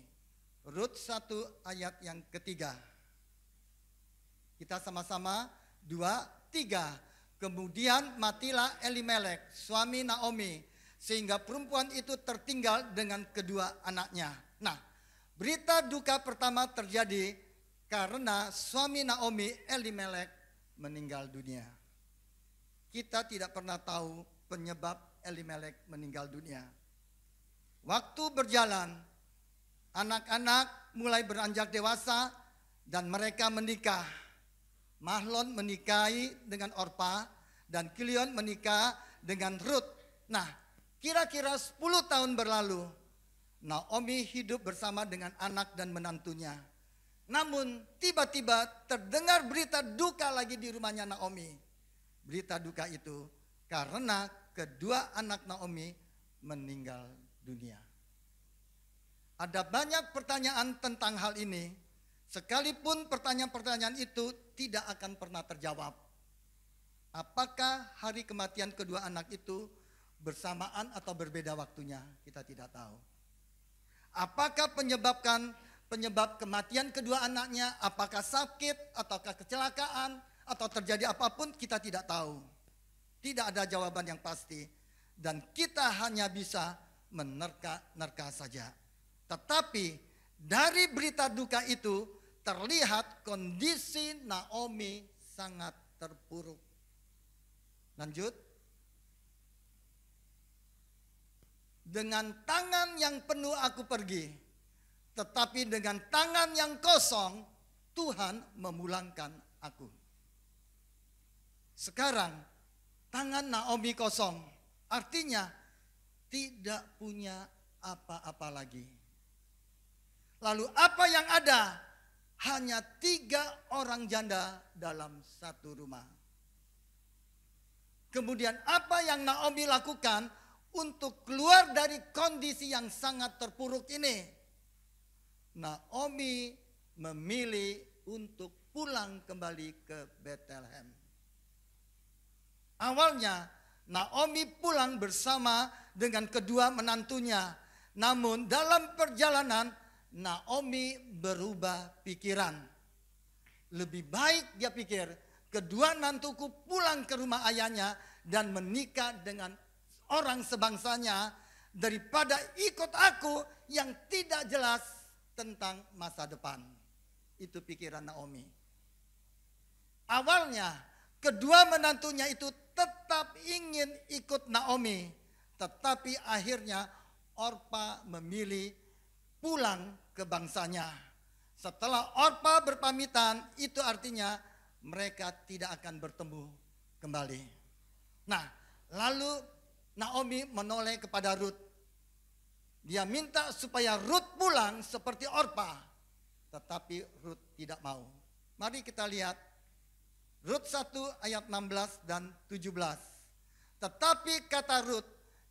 [SPEAKER 8] Rut 1 ayat yang ketiga. Kita sama-sama 2, 3. Kemudian matilah Elimelek, suami Naomi, sehingga perempuan itu tertinggal dengan kedua anaknya. Nah, berita duka pertama terjadi karena suami Naomi, Elimelek, meninggal dunia. Kita tidak pernah tahu penyebab Elimelek meninggal dunia. Waktu berjalan, anak-anak mulai beranjak dewasa dan mereka menikah. Mahlon menikahi dengan Orpa dan Kilion menikah dengan Rut. Nah, kira-kira 10 tahun berlalu, Naomi hidup bersama dengan anak dan menantunya. Namun tiba-tiba terdengar berita duka lagi di rumahnya Naomi. Berita duka itu karena kedua anak Naomi meninggal dunia. Ada banyak pertanyaan tentang hal ini, sekalipun pertanyaan-pertanyaan itu tidak akan pernah terjawab. Apakah hari kematian kedua anak itu bersamaan atau berbeda waktunya? Kita tidak tahu. Apakah penyebab kematian kedua anaknya, apakah sakit ataukah kecelakaan atau terjadi apapun, kita tidak tahu. Tidak ada jawaban yang pasti dan kita hanya bisa menerka-nerka saja. Tetapi dari berita duka itu terlihat kondisi Naomi sangat terpuruk. Lanjut. Dengan tangan yang penuh aku pergi, tetapi dengan tangan yang kosong Tuhan memulangkan aku. Sekarang tangan Naomi kosong. Artinya tidak punya apa-apa lagi. Lalu apa yang ada? Hanya 3 orang janda dalam satu rumah. Kemudian apa yang Naomi lakukan untuk keluar dari kondisi yang sangat terpuruk ini? Naomi memilih untuk pulang kembali ke Bethlehem. Awalnya Naomi pulang bersama dengan kedua menantunya. Namun dalam perjalanan Naomi berubah pikiran. Lebih baik dia pikir, kedua nantuku pulang ke rumah ayahnya dan menikah dengan orang sebangsanya daripada ikut aku yang tidak jelas tentang masa depan. Itu pikiran Naomi. Awalnya kedua menantunya itu tetap ingin ikut Naomi, tetapi akhirnya Orpa memilih pulang ke bangsanya. Setelah Orpa berpamitan, itu artinya mereka tidak akan bertemu kembali. Nah, lalu Naomi menoleh kepada Rut. Dia minta supaya Rut pulang seperti Orpa, tetapi Rut tidak mau. Mari kita lihat Rut 1 ayat 16 dan 17. Tetapi kata Rut,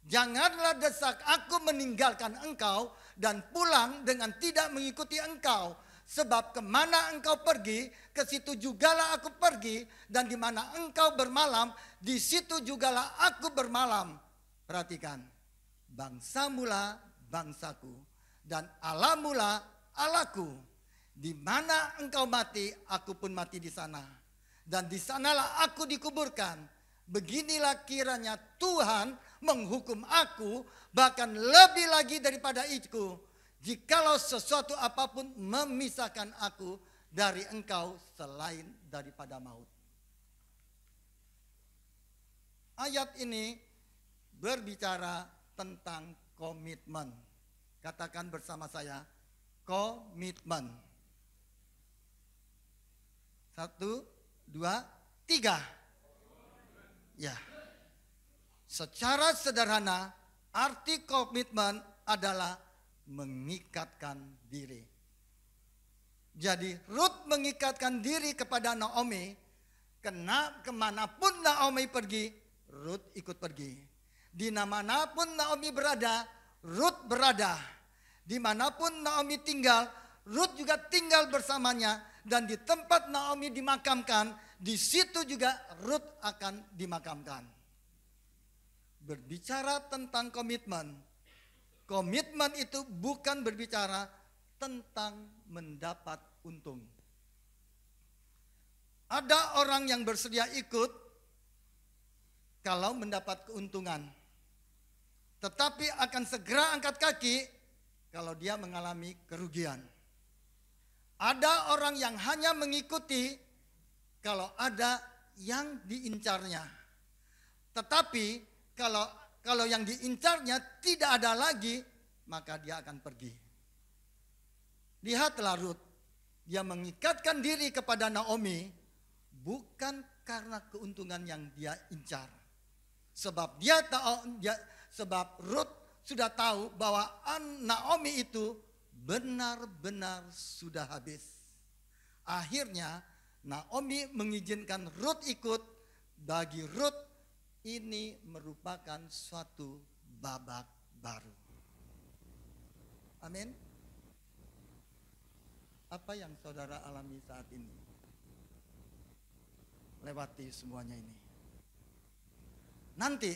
[SPEAKER 8] janganlah desak aku meninggalkan engkau dan pulang dengan tidak mengikuti engkau. Sebab kemana engkau pergi, ke situ jugalah aku pergi. Dan di mana engkau bermalam, di situ jugalah aku bermalam. Perhatikan, bangsamulah bangsaku dan Allahmulah Allahku. Di mana engkau mati, aku pun mati di sana. Dan di sanalah aku dikuburkan. Beginilah kiranya Tuhan menghukum aku, bahkan lebih lagi daripada itu, jikalau sesuatu apapun memisahkan aku dari engkau selain daripada maut. Ayat ini berbicara tentang komitmen. Katakan bersama saya, komitmen. 1, 2, 3. Ya. Secara sederhana, arti komitmen adalah mengikatkan diri. Jadi Rut mengikatkan diri kepada Naomi, kemanapun Naomi pergi, Rut ikut pergi. Di manapun Naomi berada, Rut berada. Dimanapun Naomi tinggal, Rut juga tinggal bersamanya. Dan di tempat Naomi dimakamkan, di situ juga Rut akan dimakamkan. Berbicara tentang komitmen. Komitmen itu bukan berbicara tentang mendapat untung. Ada orang yang bersedia ikut kalau mendapat keuntungan. Tetapi akan segera angkat kaki kalau dia mengalami kerugian. Ada orang yang hanya mengikuti kalau ada yang diincarnya. Tetapi kalau yang diincarnya tidak ada lagi, maka dia akan pergi. Lihatlah Rut, dia mengikatkan diri kepada Naomi bukan karena keuntungan yang dia incar. Sebab sebab Rut sudah tahu bahwa Naomi itu benar-benar sudah habis. Akhirnya Naomi mengizinkan Rut ikut. Bagi Rut ini merupakan suatu babak baru. Amin. Apa yang saudara alami saat ini? Lewati semuanya ini. Nanti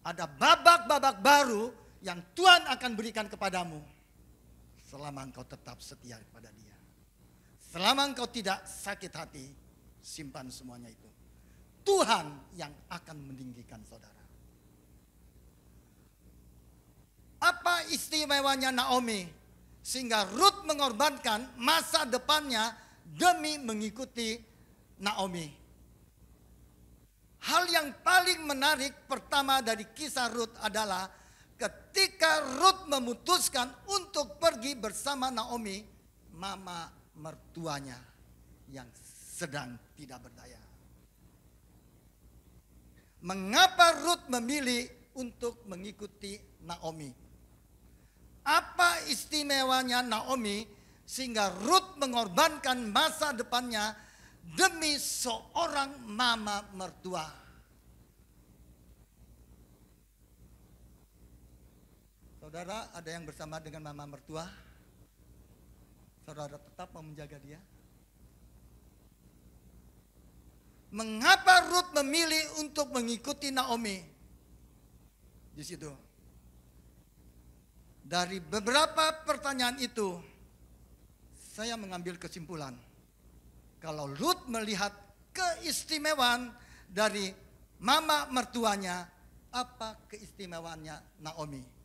[SPEAKER 8] ada babak-babak baru yang Tuhan akan berikan kepadamu. Selama engkau tetap setia kepada Dia. Selama engkau tidak sakit hati, simpan semuanya itu. Tuhan yang akan meninggikan saudara. Apa istimewanya Naomi? Sehingga Rut mengorbankan masa depannya demi mengikuti Naomi. Hal yang paling menarik pertama dari kisah Rut adalah ketika Rut memutuskan untuk pergi bersama Naomi, mama mertuanya yang sedang tidak berdaya. Mengapa Ruth memilih untuk mengikuti Naomi? Apa istimewanya Naomi sehingga Ruth mengorbankan masa depannya demi seorang mama mertua? Saudara, ada yang bersama dengan mama mertua? Saudara tetap mau menjaga dia? Mengapa Ruth memilih untuk mengikuti Naomi? Di situ. Dari beberapa pertanyaan itu, saya mengambil kesimpulan. Kalau Ruth melihat keistimewaan dari mama mertuanya, apa keistimewaannya Naomi?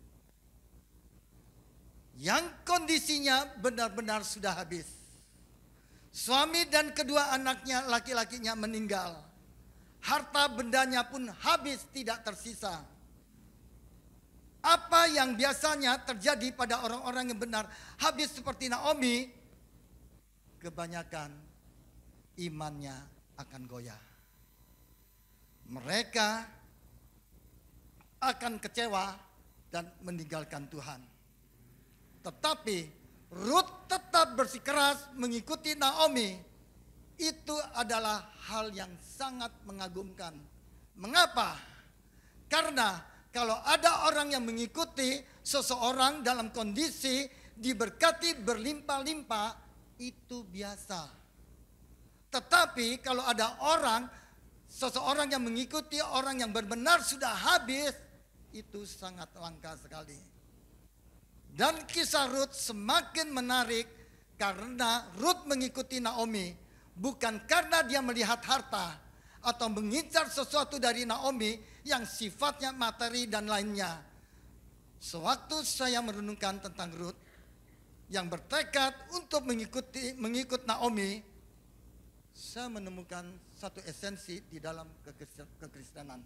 [SPEAKER 8] Yang kondisinya benar-benar sudah habis. Suami dan kedua anaknya laki-lakinya meninggal. Harta bendanya pun habis, tidak tersisa. Apa yang biasanya terjadi pada orang-orang yang benar habis seperti Naomi, kebanyakan imannya akan goyah. Mereka akan kecewa dan meninggalkan Tuhan. Tetapi Ruth tetap bersikeras mengikuti Naomi. Itu adalah hal yang sangat mengagumkan. Mengapa? Karena kalau ada orang yang mengikuti seseorang dalam kondisi diberkati berlimpah-limpah, itu biasa. Tetapi kalau ada seseorang yang mengikuti orang yang benar-benar sudah habis, itu sangat langka sekali. Dan kisah Ruth semakin menarik karena Ruth mengikuti Naomi bukan karena dia melihat harta atau mengincar sesuatu dari Naomi yang sifatnya materi dan lainnya. Sewaktu saya merenungkan tentang Ruth yang bertekad untuk mengikut Naomi, saya menemukan satu esensi di dalam kekristenan.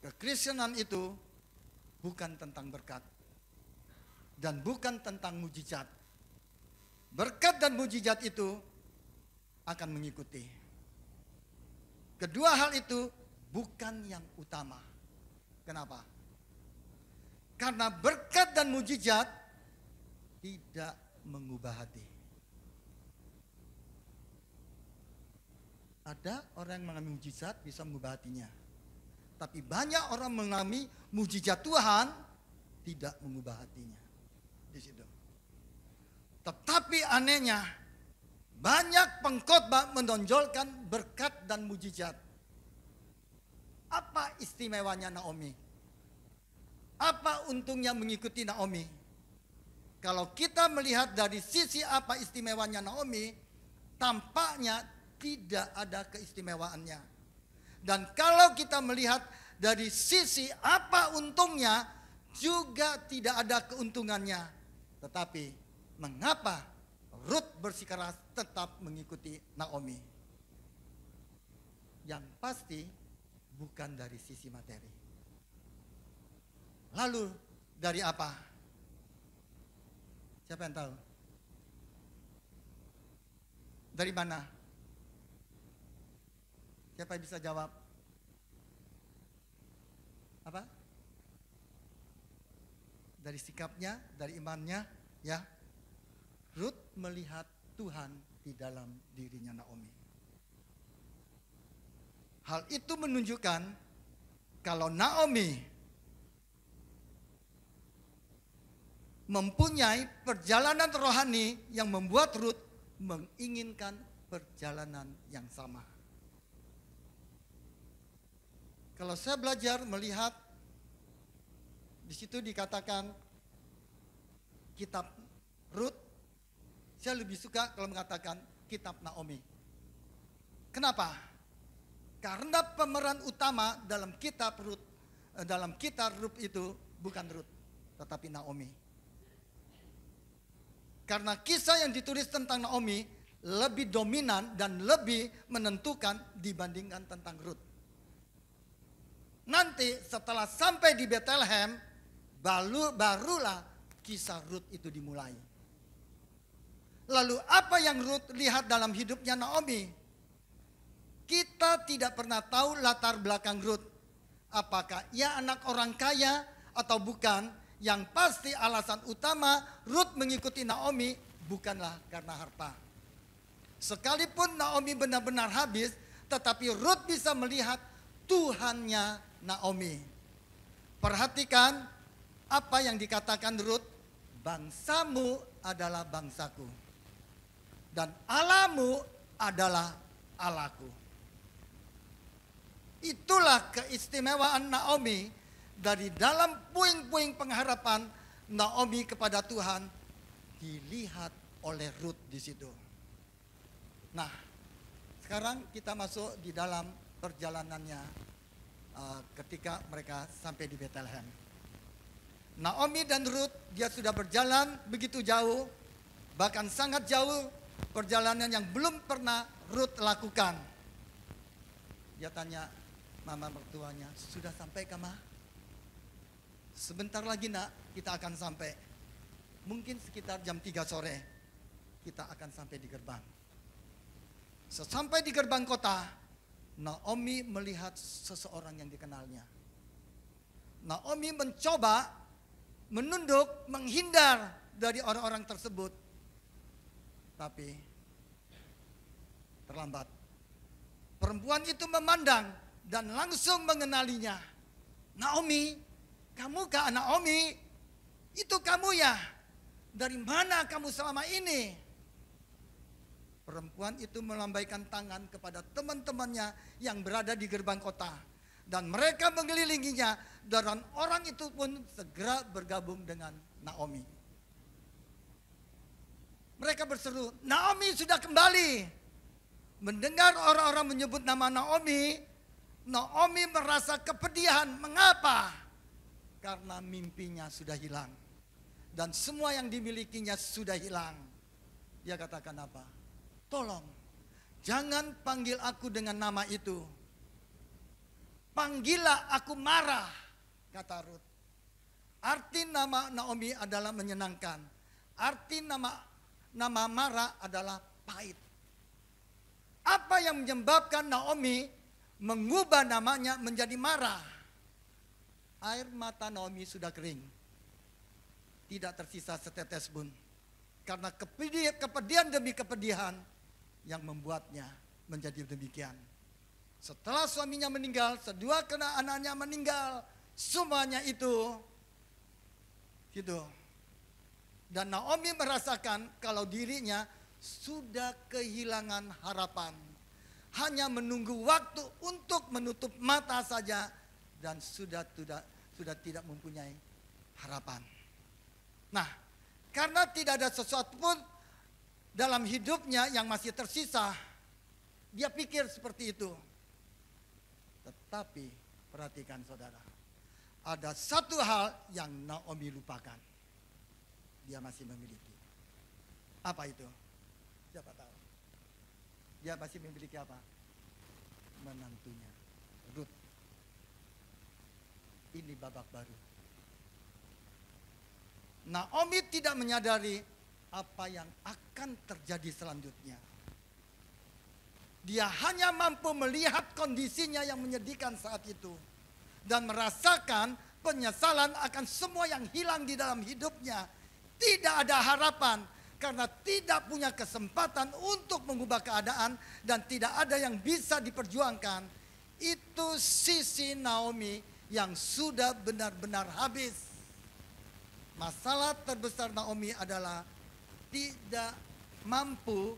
[SPEAKER 8] Kekristenan itu bukan tentang berkat dan bukan tentang mujizat. Berkat dan mujizat itu akan mengikuti. Kedua hal itu bukan yang utama. Kenapa? Karena berkat dan mujizat tidak mengubah hati. Ada orang yang mengalami mujizat bisa mengubah hatinya. Tapi banyak orang mengalami mujizat Tuhan tidak mengubah hatinya. Di situ. Tetapi anehnya banyak pengkhotbah menonjolkan berkat dan mujizat. Apa istimewanya Naomi? Apa untungnya mengikuti Naomi? Kalau kita melihat dari sisi apa istimewanya Naomi, tampaknya tidak ada keistimewaannya. Dan kalau kita melihat dari sisi apa untungnya, juga tidak ada keuntungannya. Tetapi mengapa Ruth bersikeras tetap mengikuti Naomi? Yang pasti bukan dari sisi materi. Lalu dari apa? Siapa yang tahu? Dari mana? Siapa yang bisa jawab? Apa? Dari sikapnya, dari imannya, ya. Ruth melihat Tuhan di dalam dirinya Naomi. Hal itu menunjukkan kalau Naomi mempunyai perjalanan rohani yang membuat Ruth menginginkan perjalanan yang sama. Kalau saya belajar melihat di situ dikatakan kitab Ruth, saya lebih suka kalau mengatakan kitab Naomi. Kenapa? Karena pemeran utama dalam kitab Ruth itu bukan Ruth, tetapi Naomi. Karena kisah yang ditulis tentang Naomi lebih dominan dan lebih menentukan dibandingkan tentang Ruth. Nanti setelah sampai di Bethlehem, barulah kisah Ruth itu dimulai. Lalu apa yang Ruth lihat dalam hidupnya Naomi? kita tidak pernah tahu latar belakang Ruth. Apakah ia anak orang kaya atau bukan? Yang pasti alasan utama Ruth mengikuti Naomi bukanlah karena harta. Sekalipun Naomi benar-benar habis, tetapi Ruth bisa melihat Tuhannya Naomi. Perhatikan apa yang dikatakan Ruth, bangsamu adalah bangsaku dan Allahmu adalah Allahku. Itulah keistimewaan Naomi. Dari dalam puing-puing pengharapan Naomi kepada Tuhan dilihat oleh Ruth di situ. Nah, sekarang kita masuk di dalam perjalanannya ketika mereka sampai di Bethlehem. Naomi dan Ruth, dia sudah berjalan begitu jauh, bahkan sangat jauh, perjalanan yang belum pernah Ruth lakukan. Dia tanya mama mertuanya, sudah sampai kah, Ma? Sebentar lagi nak, kita akan sampai. Mungkin sekitar jam 3 sore, kita akan sampai di gerbang. Sesampai di gerbang kota, Naomi melihat seseorang yang dikenalnya. Naomi mencoba menunduk, menghindar dari orang-orang tersebut. Tapi terlambat. Perempuan itu memandang dan langsung mengenalinya. Naomi, kamu kah Naomi? Itu kamu ya? Dari mana kamu selama ini? Perempuan itu melambaikan tangan kepada teman-temannya yang berada di gerbang kota. Dan mereka mengelilinginya dan orang itu pun segera bergabung dengan Naomi. Mereka berseru, Naomi sudah kembali. Mendengar orang-orang menyebut nama Naomi, Naomi merasa kepedihan. Mengapa? Karena mimpinya sudah hilang. Dan semua yang dimilikinya sudah hilang. Dia katakan apa? Tolong, jangan panggil aku dengan nama itu. Panggillah aku Mara, kata Ruth. Arti nama Naomi adalah menyenangkan. Arti nama Mara adalah pahit. Apa yang menyebabkan Naomi mengubah namanya menjadi Mara? Air mata Naomi sudah kering. Tidak tersisa setetes pun. Karena kepedihan demi kepedihan yang membuatnya menjadi demikian. Setelah suaminya meninggal, kedua anaknya meninggal, semuanya itu gitu. Dan Naomi merasakan kalau dirinya sudah kehilangan harapan. Hanya menunggu waktu untuk menutup mata saja dan sudah tidak mempunyai harapan. Nah, karena tidak ada sesuatu pun dalam hidupnya yang masih tersisa, dia pikir seperti itu. Tetapi perhatikan saudara, ada satu hal yang Naomi lupakan. Dia masih memiliki. Apa itu? Siapa tahu? Dia masih memiliki apa? Menantunya, Ruth. Ini babak baru. Naomi tidak menyadari apa yang akan terjadi selanjutnya. Dia hanya mampu melihat kondisinya yang menyedihkan saat itu. Dan merasakan penyesalan akan semua yang hilang di dalam hidupnya. Tidak ada harapan karena tidak punya kesempatan untuk mengubah keadaan dan tidak ada yang bisa diperjuangkan. Itu sisi Naomi yang sudah benar-benar habis. Masalah terbesar Naomi adalah tidak mampu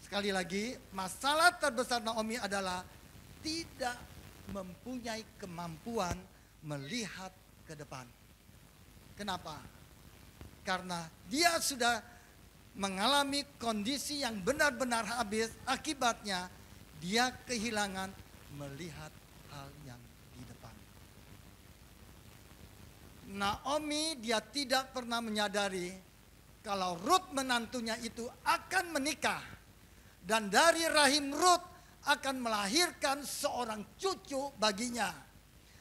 [SPEAKER 8] sekali lagi, masalah terbesar Naomi adalah tidak mempunyai kemampuan melihat ke depan. Kenapa? Karena dia sudah mengalami kondisi yang benar-benar habis, akibatnya dia kehilangan melihat hal yang di depan. Naomi dia tidak pernah menyadari kalau Ruth menantunya itu akan menikah. Dan dari rahim Ruth akan melahirkan seorang cucu baginya.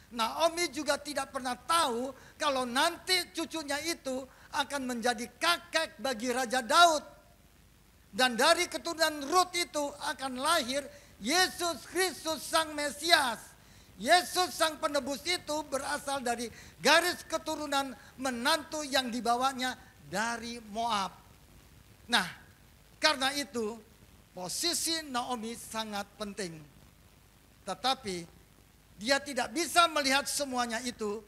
[SPEAKER 8] Naomi juga tidak pernah tahu kalau nanti cucunya itu akan menjadi kakek bagi Raja Daud. Dan dari keturunan Rut itu akan lahir Yesus Kristus Sang Mesias. Yesus Sang Penebus itu berasal dari garis keturunan menantu yang dibawanya dari Moab. Nah, karena itu posisi Naomi sangat penting. Tetapi dia tidak bisa melihat semuanya itu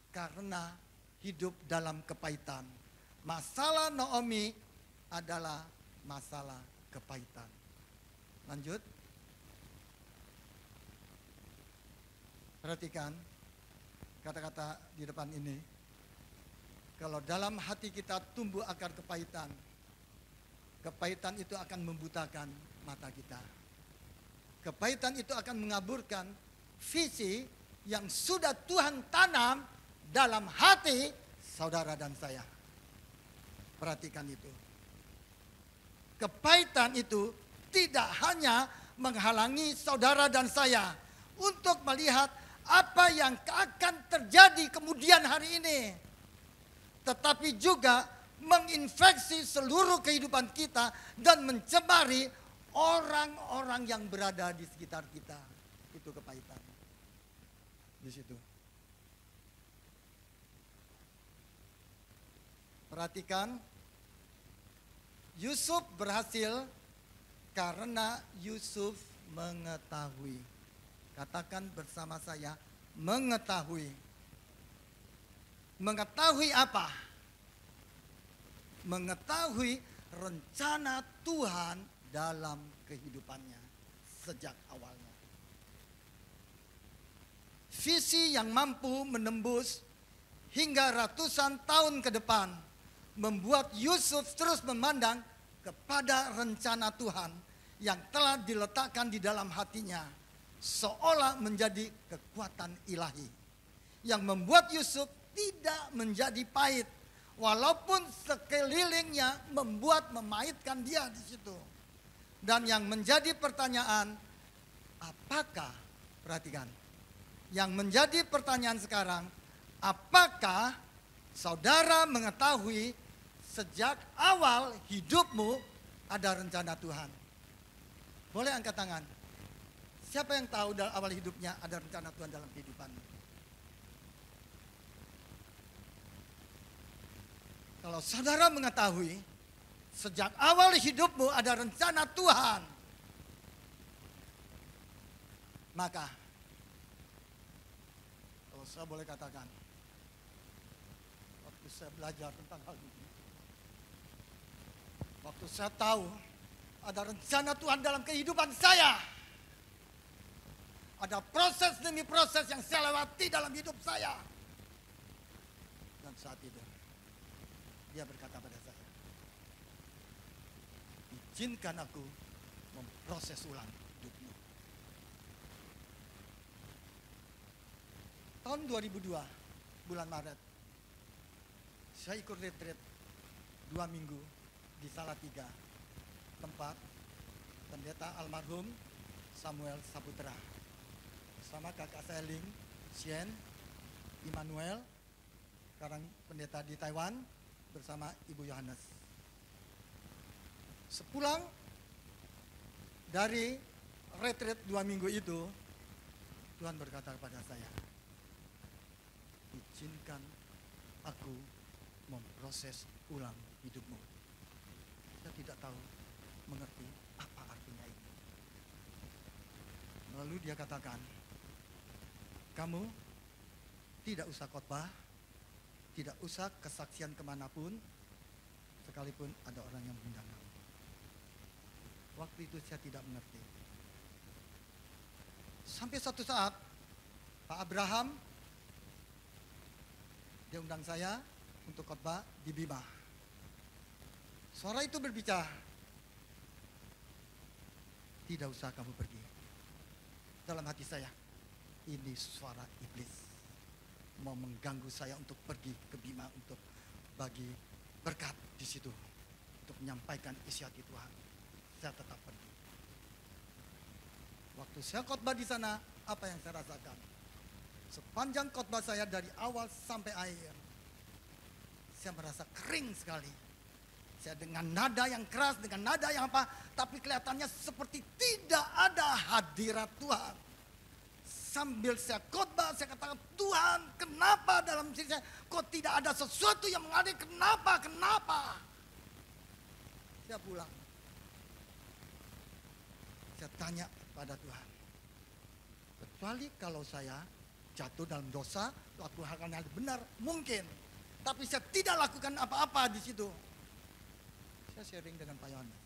[SPEAKER 8] karena hidup dalam kepahitan. Masalah Naomi adalah masalah kepahitan. Lanjut. Perhatikan kata-kata di depan ini. Kalau dalam hati kita tumbuh akar kepahitan, kepahitan itu akan membutakan mata kita. Kepahitan itu akan mengaburkan visi yang sudah Tuhan tanam dalam hati saudara dan saya. Perhatikan itu. Kepahitan itu tidak hanya menghalangi saudara dan saya untuk melihat apa yang akan terjadi kemudian hari ini, tetapi juga menginfeksi seluruh kehidupan kita dan mencemari orang-orang yang berada di sekitar kita. Itu kepahitan. Di situ. Perhatikan, Yusuf berhasil karena Yusuf mengetahui. Katakan bersama saya, mengetahui. Mengetahui apa? Mengetahui rencana Tuhan dalam kehidupannya sejak awalnya. Visi yang mampu menembus hingga ratusan tahun ke depan membuat Yusuf terus memandang kepada rencana Tuhan yang telah diletakkan di dalam hatinya, seolah menjadi kekuatan ilahi yang membuat Yusuf tidak menjadi pahit, walaupun sekelilingnya memahitkan dia di situ. Dan yang menjadi pertanyaan, apakah, perhatikan, yang menjadi pertanyaan sekarang, apakah saudara mengetahui sejak awal hidupmu ada rencana Tuhan? Boleh angkat tangan. Siapa yang tahu dari awal hidupnya ada rencana Tuhan dalam kehidupanmu? Kalau saudara mengetahui sejak awal hidupmu ada rencana Tuhan, maka kalau saya boleh katakan, waktu saya belajar tentang hal ini, waktu saya tahu ada rencana Tuhan dalam kehidupan saya, ada proses demi proses yang saya lewati dalam hidup saya. Dan saat itu, dia berkata pada saya, izinkan aku memproses ulang hidupmu. Tahun 2002, bulan Maret, saya ikut retreat 2 minggu di Salatiga, tempat pendeta almarhum Samuel Saputra, bersama kakak saya Ling, Sien, Immanuel, sekarang pendeta di Taiwan, bersama Ibu Yohanes. Sepulang dari retreat 2 minggu itu, Tuhan berkata kepada saya, izinkan aku memproses ulang hidupmu. Saya tidak tahu, mengerti apa artinya ini. Lalu dia katakan, kamu tidak usah khotbah, tidak usah kesaksian kemanapun, sekalipun ada orang yang mengundang kamu. Waktu itu saya tidak mengerti. Sampai suatu saat, Pak Abraham, dia undang saya untuk khotbah di Bima. Suara itu berbicara, tidak usah kamu pergi. Dalam hati saya, ini suara iblis mau mengganggu saya untuk pergi ke Bima untuk bagi berkat di situ, untuk menyampaikan isi hati Tuhan. Saya tetap pergi. Waktu saya khotbah di sana, apa yang saya rasakan? Sepanjang khotbah saya dari awal sampai akhir, saya merasa kering sekali. Saya dengan nada yang keras, dengan nada yang apa, tapi kelihatannya seperti tidak ada hadirat Tuhan. Sambil saya khotbah, saya katakan, Tuhan, kenapa dalam diri saya kok tidak ada sesuatu yang mengalir? Kenapa? Saya pulang. Saya tanya pada Tuhan, kecuali kalau saya jatuh dalam dosa, lakukan hal benar, mungkin. Tapi saya tidak lakukan apa-apa di situ. Saya sharing dengan Pak Yohanes.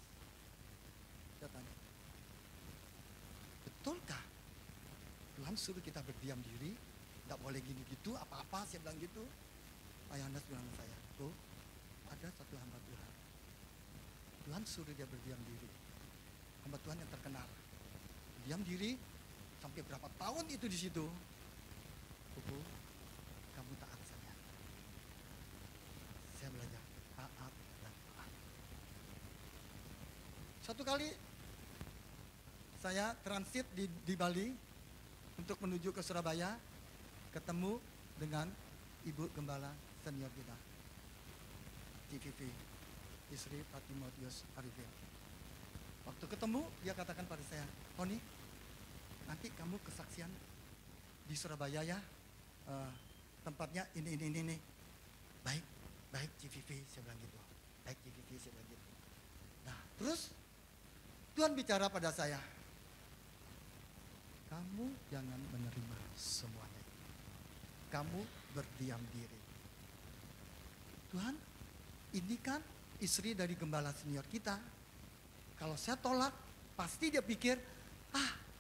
[SPEAKER 8] Saya tanya, betulkah Tuhan suruh kita berdiam diri, tidak boleh gini gitu, apa-apa, saya bilang gitu. Pak Yohanes bilang sama saya, tuh ada satu hamba Tuhan. Tuhan suruh dia berdiam diri. Hamba Tuhan yang terkenal. Berdiam diri sampai berapa tahun itu di situ. Buku, kamu taat saja. Saya belajar taat dan taat. Satu kali saya transit di Bali untuk menuju ke Surabaya, ketemu dengan Ibu Gembala senior kita, TVV, istri Pak Timotius Arifin. Waktu ketemu, dia katakan pada saya, Tony, nanti kamu kesaksian di Surabaya ya, tempatnya ini. Baik TVV, saya bilang gitu. Baik TVV, saya bilang gitu. Nah, terus Tuhan bicara pada saya, kamu jangan menerima semuanya. Kamu berdiam diri. Tuhan, ini kan istri dari gembala senior kita. Kalau saya tolak, pasti dia pikir,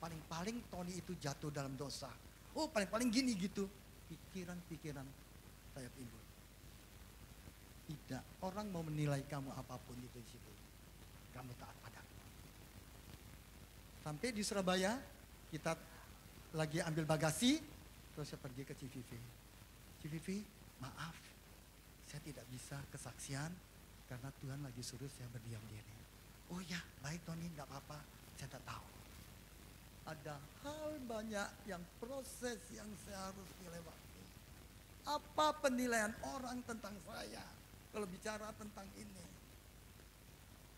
[SPEAKER 8] paling-paling Tony itu jatuh dalam dosa. Oh, paling-paling gini gitu. Pikiran-pikiran saya timbul. Tidak, orang mau menilai kamu apapun itu di situ. Kamu taat padaku. Sampai di Surabaya, kita lagi ambil bagasi, terus saya pergi ke CVV. CVV, maaf, saya tidak bisa kesaksian karena Tuhan lagi suruh saya berdiam diri. Oh ya, baik Tony, enggak apa-apa, saya tak tahu. Ada hal banyak yang proses yang saya harus dilewati. Apa penilaian orang tentang saya kalau bicara tentang ini?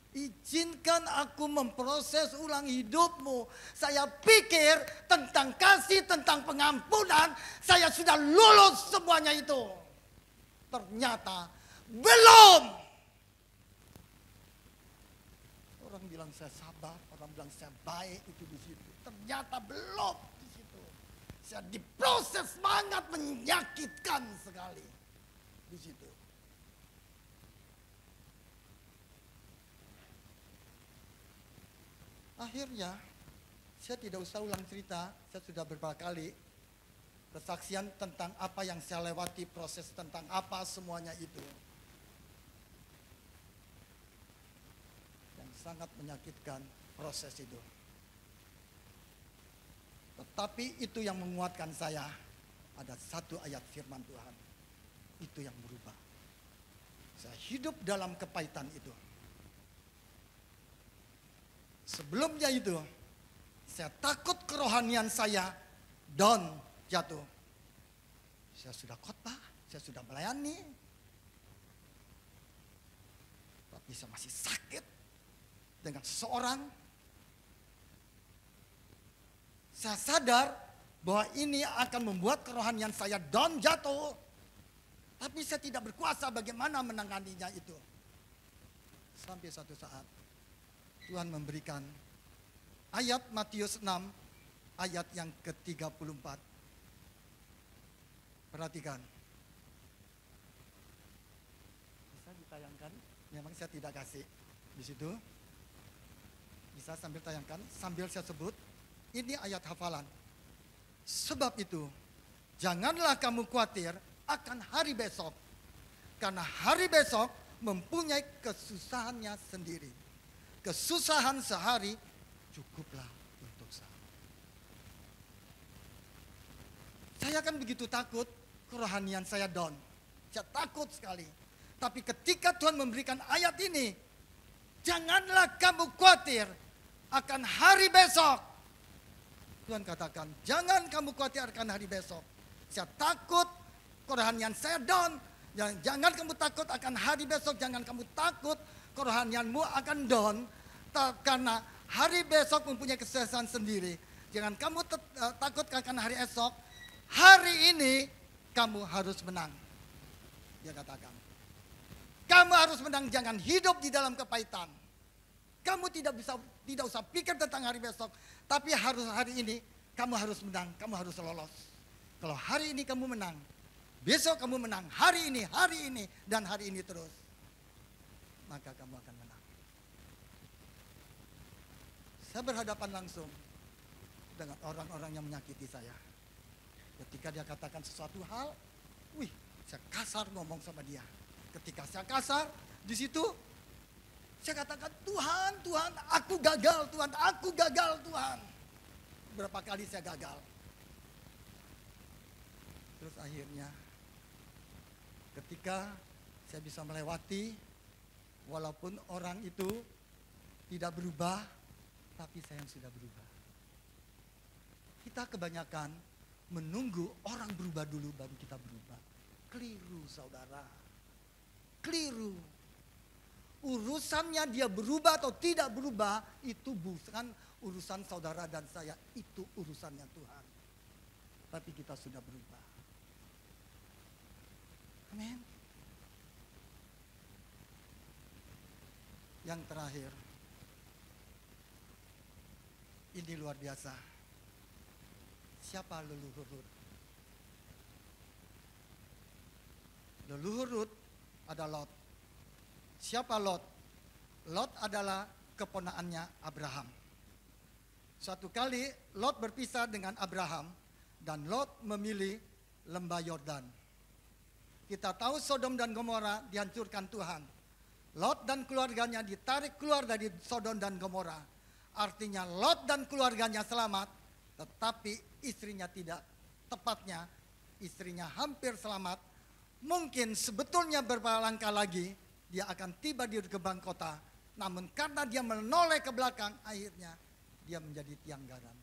[SPEAKER 8] Izinkan aku memproses ulang hidupmu. Saya pikir tentang kasih, tentang pengampunan, saya sudah lulus semuanya itu. Ternyata belum. Orang bilang saya sabar, orang bilang saya baik itu di situ. Ternyata belum di situ. Saya diproses sangat menyakitkan sekali di situ. Akhirnya, saya tidak usah ulang cerita, saya sudah beberapa kali kesaksian tentang apa yang saya lewati, proses tentang apa semuanya itu. Yang sangat menyakitkan proses itu. Tetapi itu yang menguatkan saya, ada satu ayat firman Tuhan. Itu yang berubah. Saya hidup dalam kepahitan itu. Sebelumnya itu, saya takut kerohanian saya down, jatuh. Saya sudah khotbah, saya sudah melayani. Tapi saya masih sakit dengan seseorang. Saya sadar bahwa ini akan membuat kerohanian saya down, jatuh. Tapi saya tidak berkuasa bagaimana menanganinya itu. Sampai satu saat, Tuhan memberikan ayat Matius 6, ayat yang ke-34. Perhatikan. Bisa ditayangkan? Memang saya tidak kasih di situ. Bisa sambil tayangkan, sambil saya sebut. Ini ayat hafalan. Sebab itu, janganlah kamu khawatir akan hari besok. Karena hari besok mempunyai kesusahannya sendiri. Kesusahan sehari cukuplah untuk saya. Saya kan begitu takut, kerohanian saya down. Saya takut sekali. Tapi ketika Tuhan memberikan ayat ini, janganlah kamu khawatir akan hari besok. Tuhan katakan, jangan kamu khawatir akan hari besok. Saya takut, kerohanian saya down. Jangan kamu takut akan hari besok, jangan kamu takut, kerohanianmu akan down karena hari besok mempunyai kesuksesan sendiri. Jangan kamu takut akan hari esok. Hari ini kamu harus menang. Dia katakan, kamu harus menang, jangan hidup di dalam kepahitan. Kamu tidak usah pikir tentang hari besok, tapi harus hari ini kamu harus menang, kamu harus lolos. Kalau hari ini kamu menang, besok kamu menang, hari ini, dan hari ini terus, maka kamu akan menang. Saya berhadapan langsung dengan orang-orang yang menyakiti saya. Ketika dia katakan sesuatu hal, saya kasar ngomong sama dia. Ketika saya kasar, di situ saya katakan, Tuhan, aku gagal, Tuhan. Berapa kali saya gagal. Terus akhirnya, ketika saya bisa melewati, walaupun orang itu tidak berubah, tapi saya yang sudah berubah. Kita kebanyakan menunggu orang berubah dulu baru kita berubah. Keliru, saudara. Keliru. Urusannya dia berubah atau tidak berubah, itu bukan urusan saudara dan saya, itu urusannya Tuhan. Tapi kita sudah berubah. Amin. Yang terakhir, ini luar biasa. Siapa leluhur Rut? Leluhur Rut adalah Lot. Siapa Lot? Lot adalah keponakannya Abraham. Suatu kali Lot berpisah dengan Abraham dan Lot memilih lembah Yordan. Kita tahu Sodom dan Gomora dihancurkan Tuhan. Lot dan keluarganya ditarik keluar dari Sodom dan Gomora. Artinya Lot dan keluarganya selamat, tetapi istrinya tidak. Tepatnya istrinya hampir selamat. Mungkin sebetulnya beberapa langkah lagi dia akan tiba di gerbang kota. Namun karena dia menoleh ke belakang, akhirnya dia menjadi tiang garam.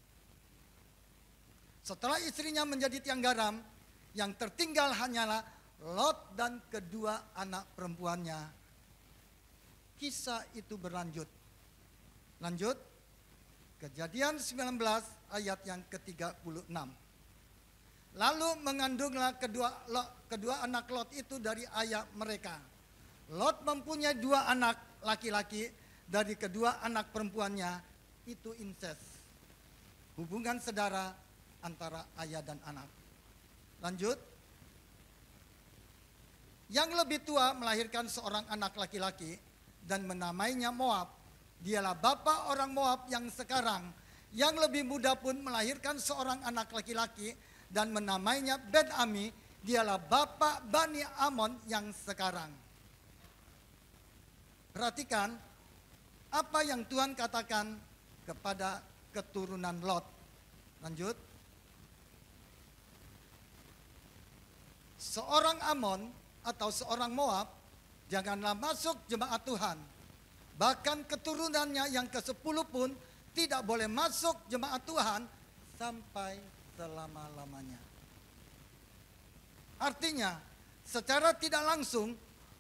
[SPEAKER 8] Setelah istrinya menjadi tiang garam, yang tertinggal hanyalah Lot dan kedua anak perempuannya. Kisah itu berlanjut. Lanjut. Kejadian 19 ayat yang ke-36. Lalu mengandunglah kedua anak Lot itu dari ayah mereka. Lot mempunyai 2 anak laki-laki dari kedua anak perempuannya, itu incest. Hubungan saudara antara ayah dan anak. Lanjut. Yang lebih tua melahirkan seorang anak laki-laki dan menamainya Moab. Dialah bapa orang Moab yang sekarang. Yang lebih muda pun melahirkan seorang anak laki-laki dan menamainya Ben-Ami. Dialah bapa Bani Amon yang sekarang. Perhatikan apa yang Tuhan katakan kepada keturunan Lot. Lanjut. Seorang Amon atau seorang Moab janganlah masuk jemaat Tuhan. Bahkan keturunannya yang ke-10 pun tidak boleh masuk jemaat Tuhan sampai selama-lamanya. Artinya, secara tidak langsung,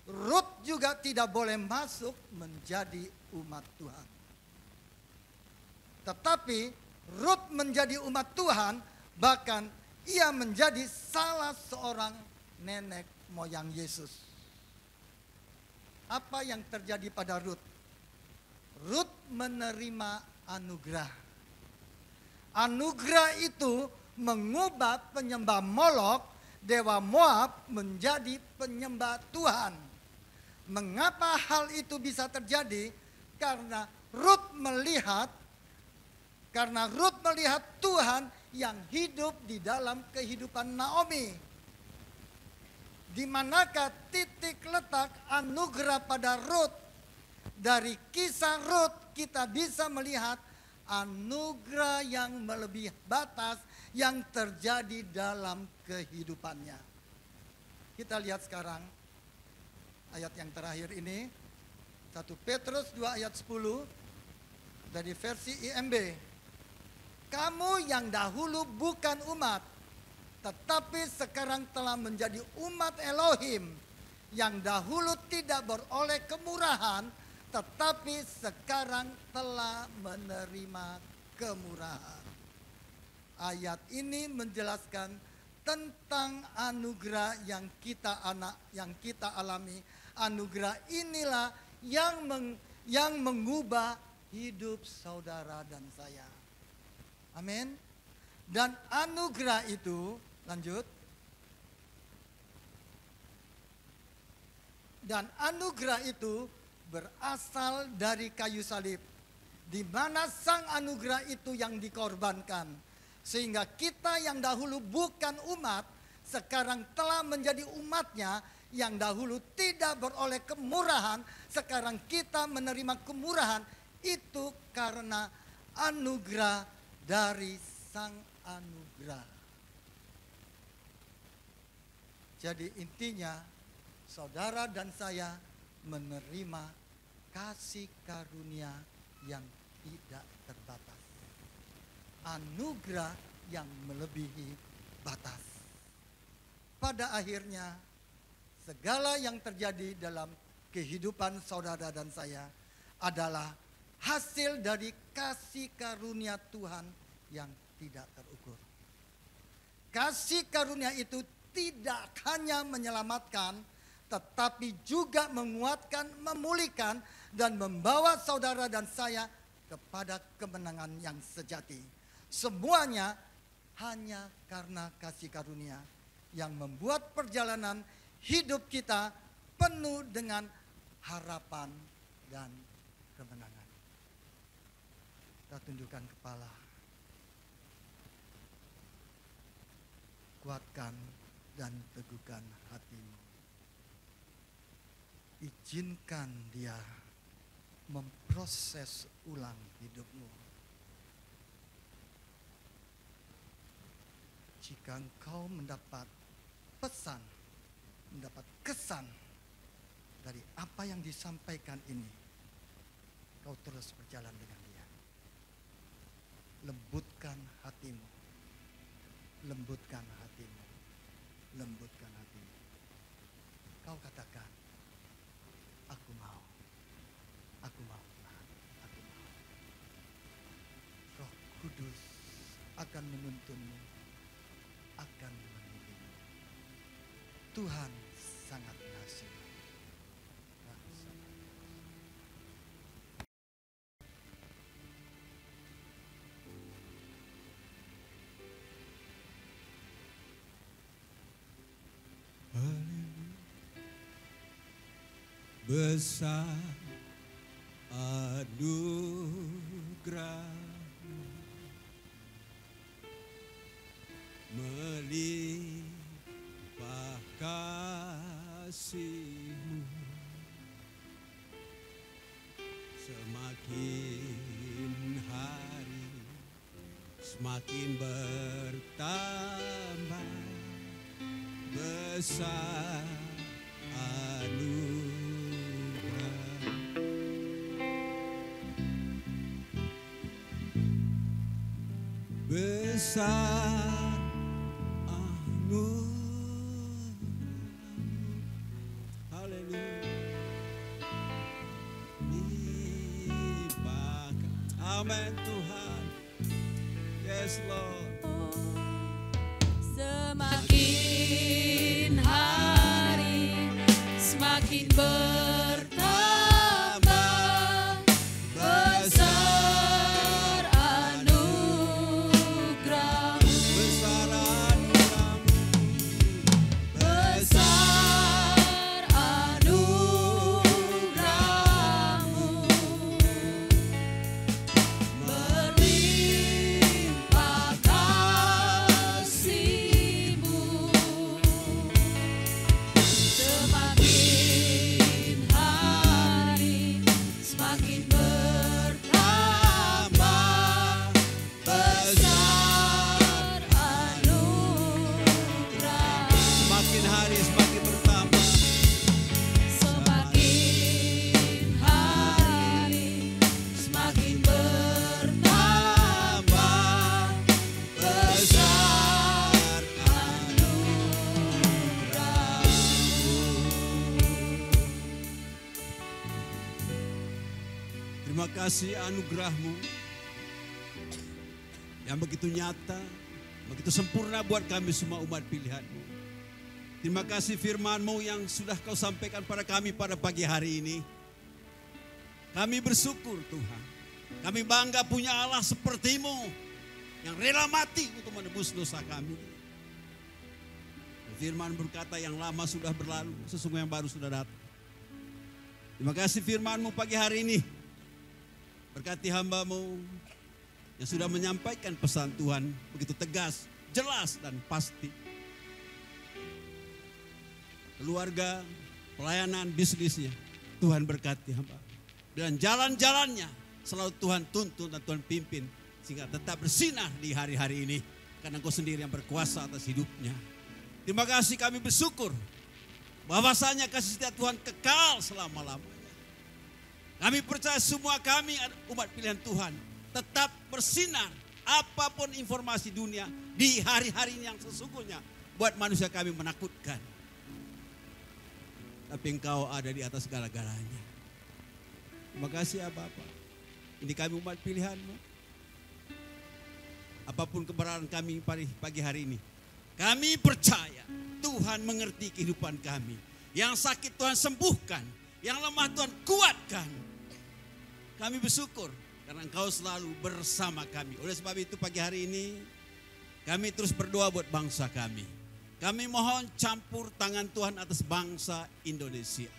[SPEAKER 8] Rut juga tidak boleh masuk menjadi umat Tuhan. Tetapi Rut menjadi umat Tuhan, bahkan ia menjadi salah seorang nenek moyang Yesus. Apa yang terjadi pada Rut? Rut menerima anugerah. Anugerah itu mengubah penyembah Molok, dewa Moab, menjadi penyembah Tuhan. Mengapa hal itu bisa terjadi? Karena Rut melihat Tuhan yang hidup di dalam kehidupan Naomi. Di manakah titik letak anugerah pada Rut? Dari kisah Rut kita bisa melihat anugerah yang melebihi batas yang terjadi dalam kehidupannya. Kita lihat sekarang ayat yang terakhir ini, 1 Petrus 2 ayat 10 dari versi IMB. Kamu yang dahulu bukan umat, tetapi sekarang telah menjadi umat Elohim, yang dahulu tidak beroleh kemurahan, tetapi sekarang telah menerima kemurahan. Ayat ini menjelaskan tentang anugerah yang kita alami. Anugerah inilah yang mengubah hidup saudara dan saya. Amin. Dan anugerah itu, lanjut. Dan anugerah itu berasal dari kayu salib, di mana sang anugerah itu yang dikorbankan, sehingga kita yang dahulu bukan umat sekarang telah menjadi umatnya. Yang dahulu tidak beroleh kemurahan, sekarang kita menerima kemurahan. Itu karena anugerah dari sang anugerah. Jadi intinya, saudara dan saya menerima kasih karunia yang tidak terbatas. Anugerah yang melebihi batas. Pada akhirnya, segala yang terjadi dalam kehidupan saudara dan saya adalah hasil dari kasih karunia Tuhan yang tidak terukur. Kasih karunia itu tidak hanya menyelamatkan, tetapi juga menguatkan, memulihkan, dan membawa saudara dan saya kepada kemenangan yang sejati. Semuanya hanya karena kasih karunia yang membuat perjalanan hidup kita penuh dengan harapan dan kemenangan. Kita tundukkan kepala. Kuatkan dan teguhkan hatimu. Izinkan Dia memproses ulang hidupmu. Jika engkau mendapat pesan, mendapat kesan dari apa yang disampaikan ini, kau terus berjalan dengan Dia. Lembutkan hatimu. Lembutkan hatimu. Lembutkan hatimu. Kau katakan, aku mau. Aku mau. Aku mau. Roh Kudus akan menuntunmu, akan membimbingmu. Tuhan sangat mengasihi.
[SPEAKER 2] Besar anugerah-Mu, melimpah kasih-Mu, semakin hari semakin bertambah besar anugerah. Besar anugerah-Mu, haleluya, limpahkan, amin Tuhan, yes Lord.
[SPEAKER 7] Semakin hari semakin bertambah besar anugerah,
[SPEAKER 2] Besar anugerah-Mu,
[SPEAKER 7] besar anugerah-Mu, berlimpah kasih-Mu, semakin
[SPEAKER 2] kasih anugerah-Mu yang begitu nyata, begitu sempurna buat kami semua umat pilihan-Mu. Terima kasih firman-Mu yang sudah Kau sampaikan pada kami pada pagi hari ini. Kami bersyukur Tuhan. Kami bangga punya Allah seperti-Mu yang rela mati untuk menebus dosa kami. Firman berkata yang lama sudah berlalu, sesungguhnya yang baru sudah datang. Terima kasih firman-Mu pagi hari ini. Berkati hamba-Mu yang sudah menyampaikan pesan Tuhan begitu tegas, jelas dan pasti. Keluarga, pelayanan, bisnisnya, Tuhan berkati hamba. Dan jalan-jalannya selalu Tuhan tuntun dan Tuhan pimpin sehingga tetap bersinar di hari-hari ini. Karena Engkau sendiri yang berkuasa atas hidupnya. Terima kasih kami bersyukur bahwasanya kasih setia Tuhan kekal selama-lamanya. Kami percaya semua kami umat pilihan Tuhan tetap bersinar apapun informasi dunia di hari-hari yang sesungguhnya buat manusia kami menakutkan. Tapi Engkau ada di atas segala-galanya. Terima kasih ya Bapa. Ini kami umat pilihan-Mu. Apapun keberadaan kami pagi hari ini, kami percaya Tuhan mengerti kehidupan kami. Yang sakit Tuhan sembuhkan, yang lemah Tuhan kuatkan. Kami bersyukur karena Engkau selalu bersama kami. Oleh sebab itu pagi hari ini kami terus berdoa buat bangsa kami. Kami mohon campur tangan Tuhan atas bangsa Indonesia.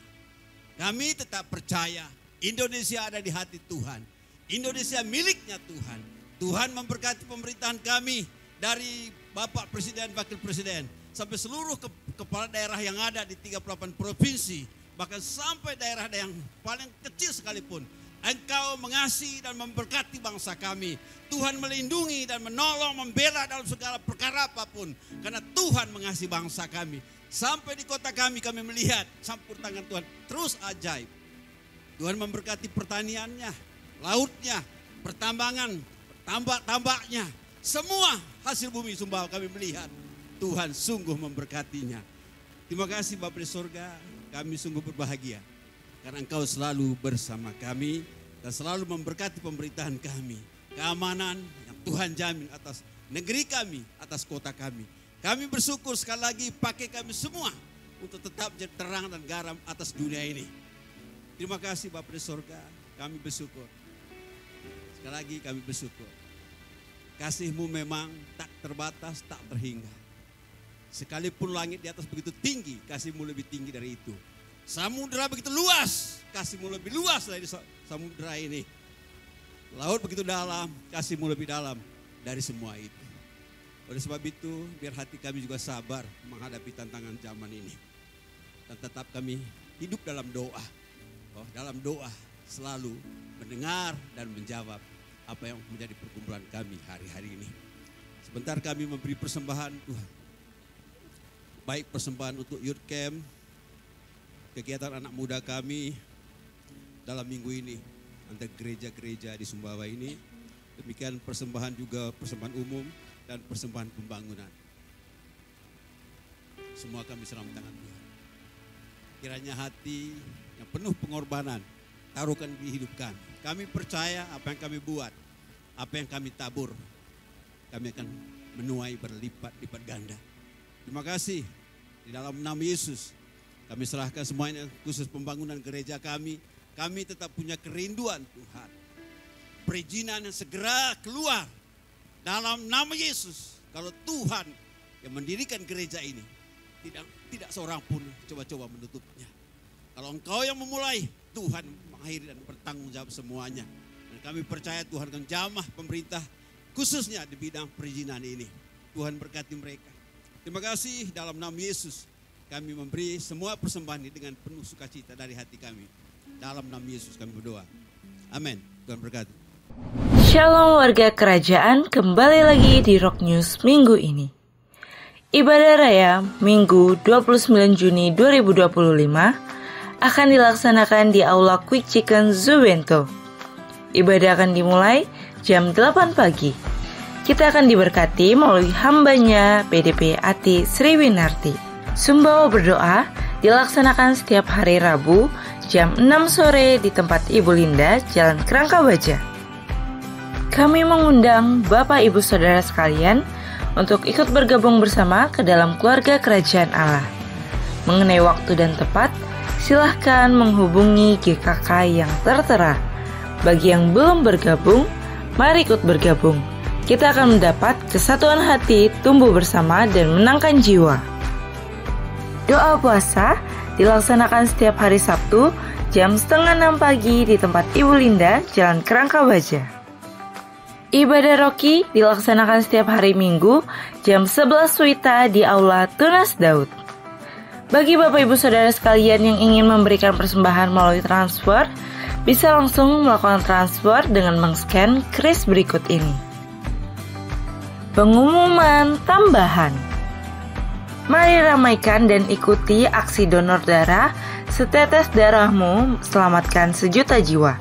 [SPEAKER 2] Kami tetap percaya Indonesia ada di hati Tuhan. Indonesia miliknya Tuhan. Tuhan memberkati pemerintahan kami dari Bapak Presiden, Wakil Presiden, sampai seluruh kepala daerah yang ada di 38 provinsi, bahkan sampai daerah yang paling kecil sekalipun. Engkau mengasihi dan memberkati bangsa kami. Tuhan melindungi dan menolong, membela dalam segala perkara apapun. Karena Tuhan mengasihi bangsa kami. Sampai di kota kami melihat campur tangan Tuhan terus ajaib. Tuhan memberkati pertaniannya, lautnya, pertambangan, tambak-tambaknya. Semua hasil bumi Sumbawa kami melihat. Tuhan sungguh memberkatinya. Terima kasih Bapa di surga, kami sungguh berbahagia. Karena Engkau selalu bersama kami dan selalu memberkati pemerintahan kami. Keamanan yang Tuhan jamin atas negeri kami, atas kota kami. Kami bersyukur sekali lagi pakai kami semua untuk tetap jadi terang dan garam atas dunia ini. Terima kasih Bapa di surga, kami bersyukur. Sekali lagi kami bersyukur. Kasih-Mu memang tak terbatas, tak terhingga. Sekalipun langit di atas begitu tinggi, kasih-Mu lebih tinggi dari itu. Samudera begitu luas, kasih-Mu lebih luas dari samudera ini. Laut begitu dalam, kasih-Mu lebih dalam dari semua itu. Oleh sebab itu, biar hati kami juga sabar menghadapi tantangan zaman ini. Dan tetap kami hidup dalam doa. Dalam doa selalu mendengar dan menjawab apa yang menjadi perkumpulan kami hari-hari ini. Sebentar kami memberi persembahan Tuhan. Baik persembahan untuk youth camp, kegiatan anak muda kami dalam minggu ini, antar gereja-gereja di Sumbawa ini. Demikian persembahan juga persembahan umum dan persembahan pembangunan. Semua kami serahkan tangan Tuhan. Kiranya hati yang penuh pengorbanan taruhkan di hidup kami. Kami percaya apa yang kami buat, apa yang kami tabur, kami akan menuai berlipat-lipat ganda. Terima kasih. Di dalam nama Yesus kami serahkan semuanya, khusus pembangunan gereja kami. Kami tetap punya kerinduan Tuhan. Perizinan yang segera keluar dalam nama Yesus. Kalau Tuhan yang mendirikan gereja ini, tidak seorang pun coba-coba menutupnya. Kalau Engkau yang memulai, Tuhan mengakhiri dan bertanggung jawab semuanya. Dan kami percaya Tuhan akan jamah pemerintah khususnya di bidang perizinan ini. Tuhan berkati mereka. Terima kasih dalam nama Yesus. Kami memberi semua persembahan ini dengan penuh sukacita dari hati kami. Dalam nama Yesus kami berdoa. Amin. Tuhan berkati.
[SPEAKER 9] Shalom warga kerajaan, kembali lagi di Rock News minggu ini. Ibadah Raya Minggu 29 Juni 2025 akan dilaksanakan di Aula Quick Chicken Zuwento. Ibadah akan dimulai jam 8 pagi. Kita akan diberkati melalui hambanya PDP Ati Sriwinarti. Sumbawa berdoa dilaksanakan setiap hari Rabu jam 6 sore di tempat Ibu Linda, Jalan Kerangka Baja. Kami mengundang Bapak Ibu Saudara sekalian untuk ikut bergabung bersama ke dalam keluarga Kerajaan Allah. Mengenai waktu dan tepat, silahkan menghubungi GKK yang tertera. Bagi yang belum bergabung, mari ikut bergabung. Kita akan mendapat kesatuan hati, tumbuh bersama, dan menangkan jiwa. Doa puasa dilaksanakan setiap hari Sabtu jam 5:30 pagi di tempat Ibu Linda, Jalan Kerangka Baja. Ibadah Roki dilaksanakan setiap hari Minggu jam 11 WITA di Aula Tunas Daud. Bagi Bapak Ibu Saudara sekalian yang ingin memberikan persembahan melalui transfer, bisa langsung melakukan transfer dengan meng-scan kris berikut ini. Pengumuman tambahan. Mari ramaikan dan ikuti aksi donor darah Setetes Darahmu Selamatkan Sejuta Jiwa.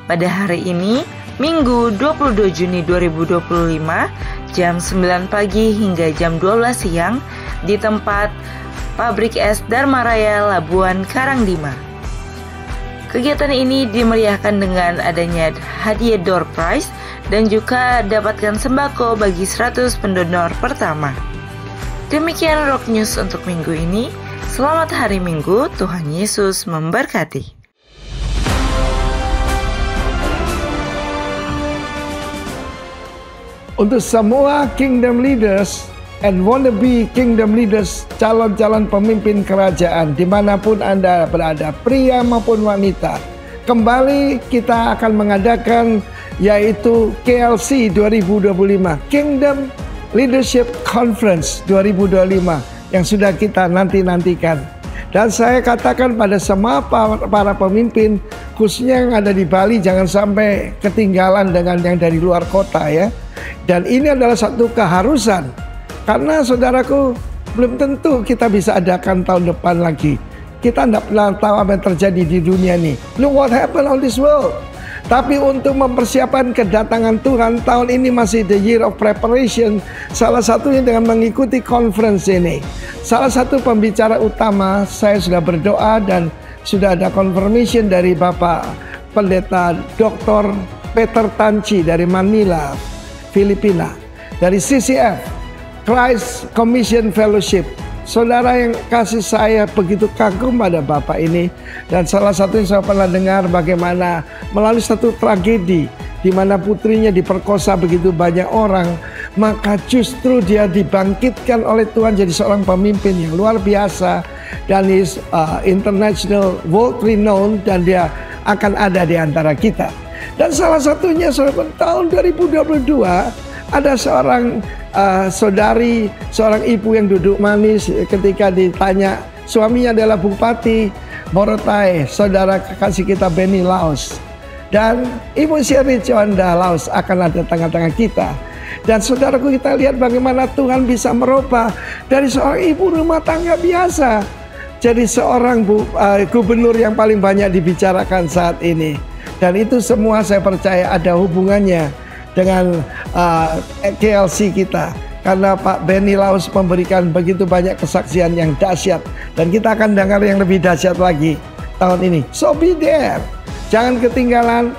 [SPEAKER 9] Pada hari ini, Minggu 22 Juni 2025, jam 9 pagi hingga jam 12 siang di tempat Pabrik Es Dharma Raya Labuan Karangdima. Kegiatan ini dimeriahkan dengan adanya hadiah door prize dan juga dapatkan sembako bagi 100 pendonor pertama. Demikian Rock News untuk minggu ini. Selamat hari Minggu, Tuhan Yesus memberkati.
[SPEAKER 3] Untuk semua kingdom leaders and wannabe kingdom leaders, calon-calon pemimpin kerajaan dimanapun Anda berada, pria maupun wanita, kembali kita akan mengadakan yaitu KLC 2025, Kingdom Leadership Conference 2025 yang sudah kita nantikan. Dan saya katakan pada semua para pemimpin, khususnya yang ada di Bali, jangan sampai ketinggalan dengan yang dari luar kota ya. Dan ini adalah satu keharusan, karena saudaraku, belum tentu kita bisa adakan tahun depan lagi. Kita tidak pernah tahu apa yang terjadi di dunia ini. Look what happened on this world. Tapi untuk mempersiapkan kedatangan Tuhan, tahun ini masih the year of preparation. Salah satunya dengan mengikuti conference ini. Salah satu pembicara utama, saya sudah berdoa dan sudah ada confirmation dari Bapak Pendeta Dr. Peter Tanci dari Manila, Filipina, dari CCF, Christ Commission Fellowship. Saudara yang kasih saya begitu kagum pada Bapak ini. Dan salah satu yang saya pernah dengar bagaimana melalui satu tragedi di mana putrinya diperkosa begitu banyak orang, maka justru dia dibangkitkan oleh Tuhan jadi seorang pemimpin yang luar biasa dan is international world renowned, dan dia akan ada di antara kita. Dan salah satunya tahun 2022 ada seorang saudari, seorang ibu yang duduk manis ketika ditanya, suaminya adalah Bupati Morotai, saudara kekasih kita Benny Laos. Dan Ibu Sherry Chonda Laos akan ada tengah-tengah kita. Dan saudaraku, kita lihat bagaimana Tuhan bisa merubah dari seorang ibu rumah tangga biasa jadi seorang gubernur yang paling banyak dibicarakan saat ini. Dan itu semua saya percaya ada hubungannya dengan KLC kita. Karena Pak Benny Laos memberikan begitu banyak kesaksian yang dahsyat. Dan kita akan dengar yang lebih dahsyat lagi tahun ini. So be there. Jangan ketinggalan.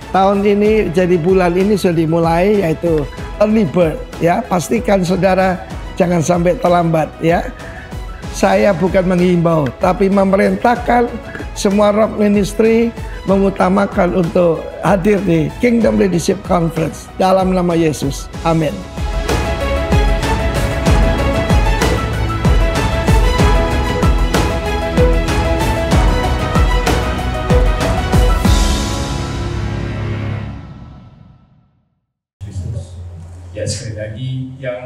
[SPEAKER 3] Tahun ini jadi bulan ini sudah dimulai yaitu early bird ya. Pastikan saudara jangan sampai terlambat ya. Saya bukan menghimbau tapi memerintahkan semua Rock Ministry mengutamakan untuk hadir di Kingdom Leadership Conference dalam nama Yesus. Amin.
[SPEAKER 10] Ya, sekali lagi yang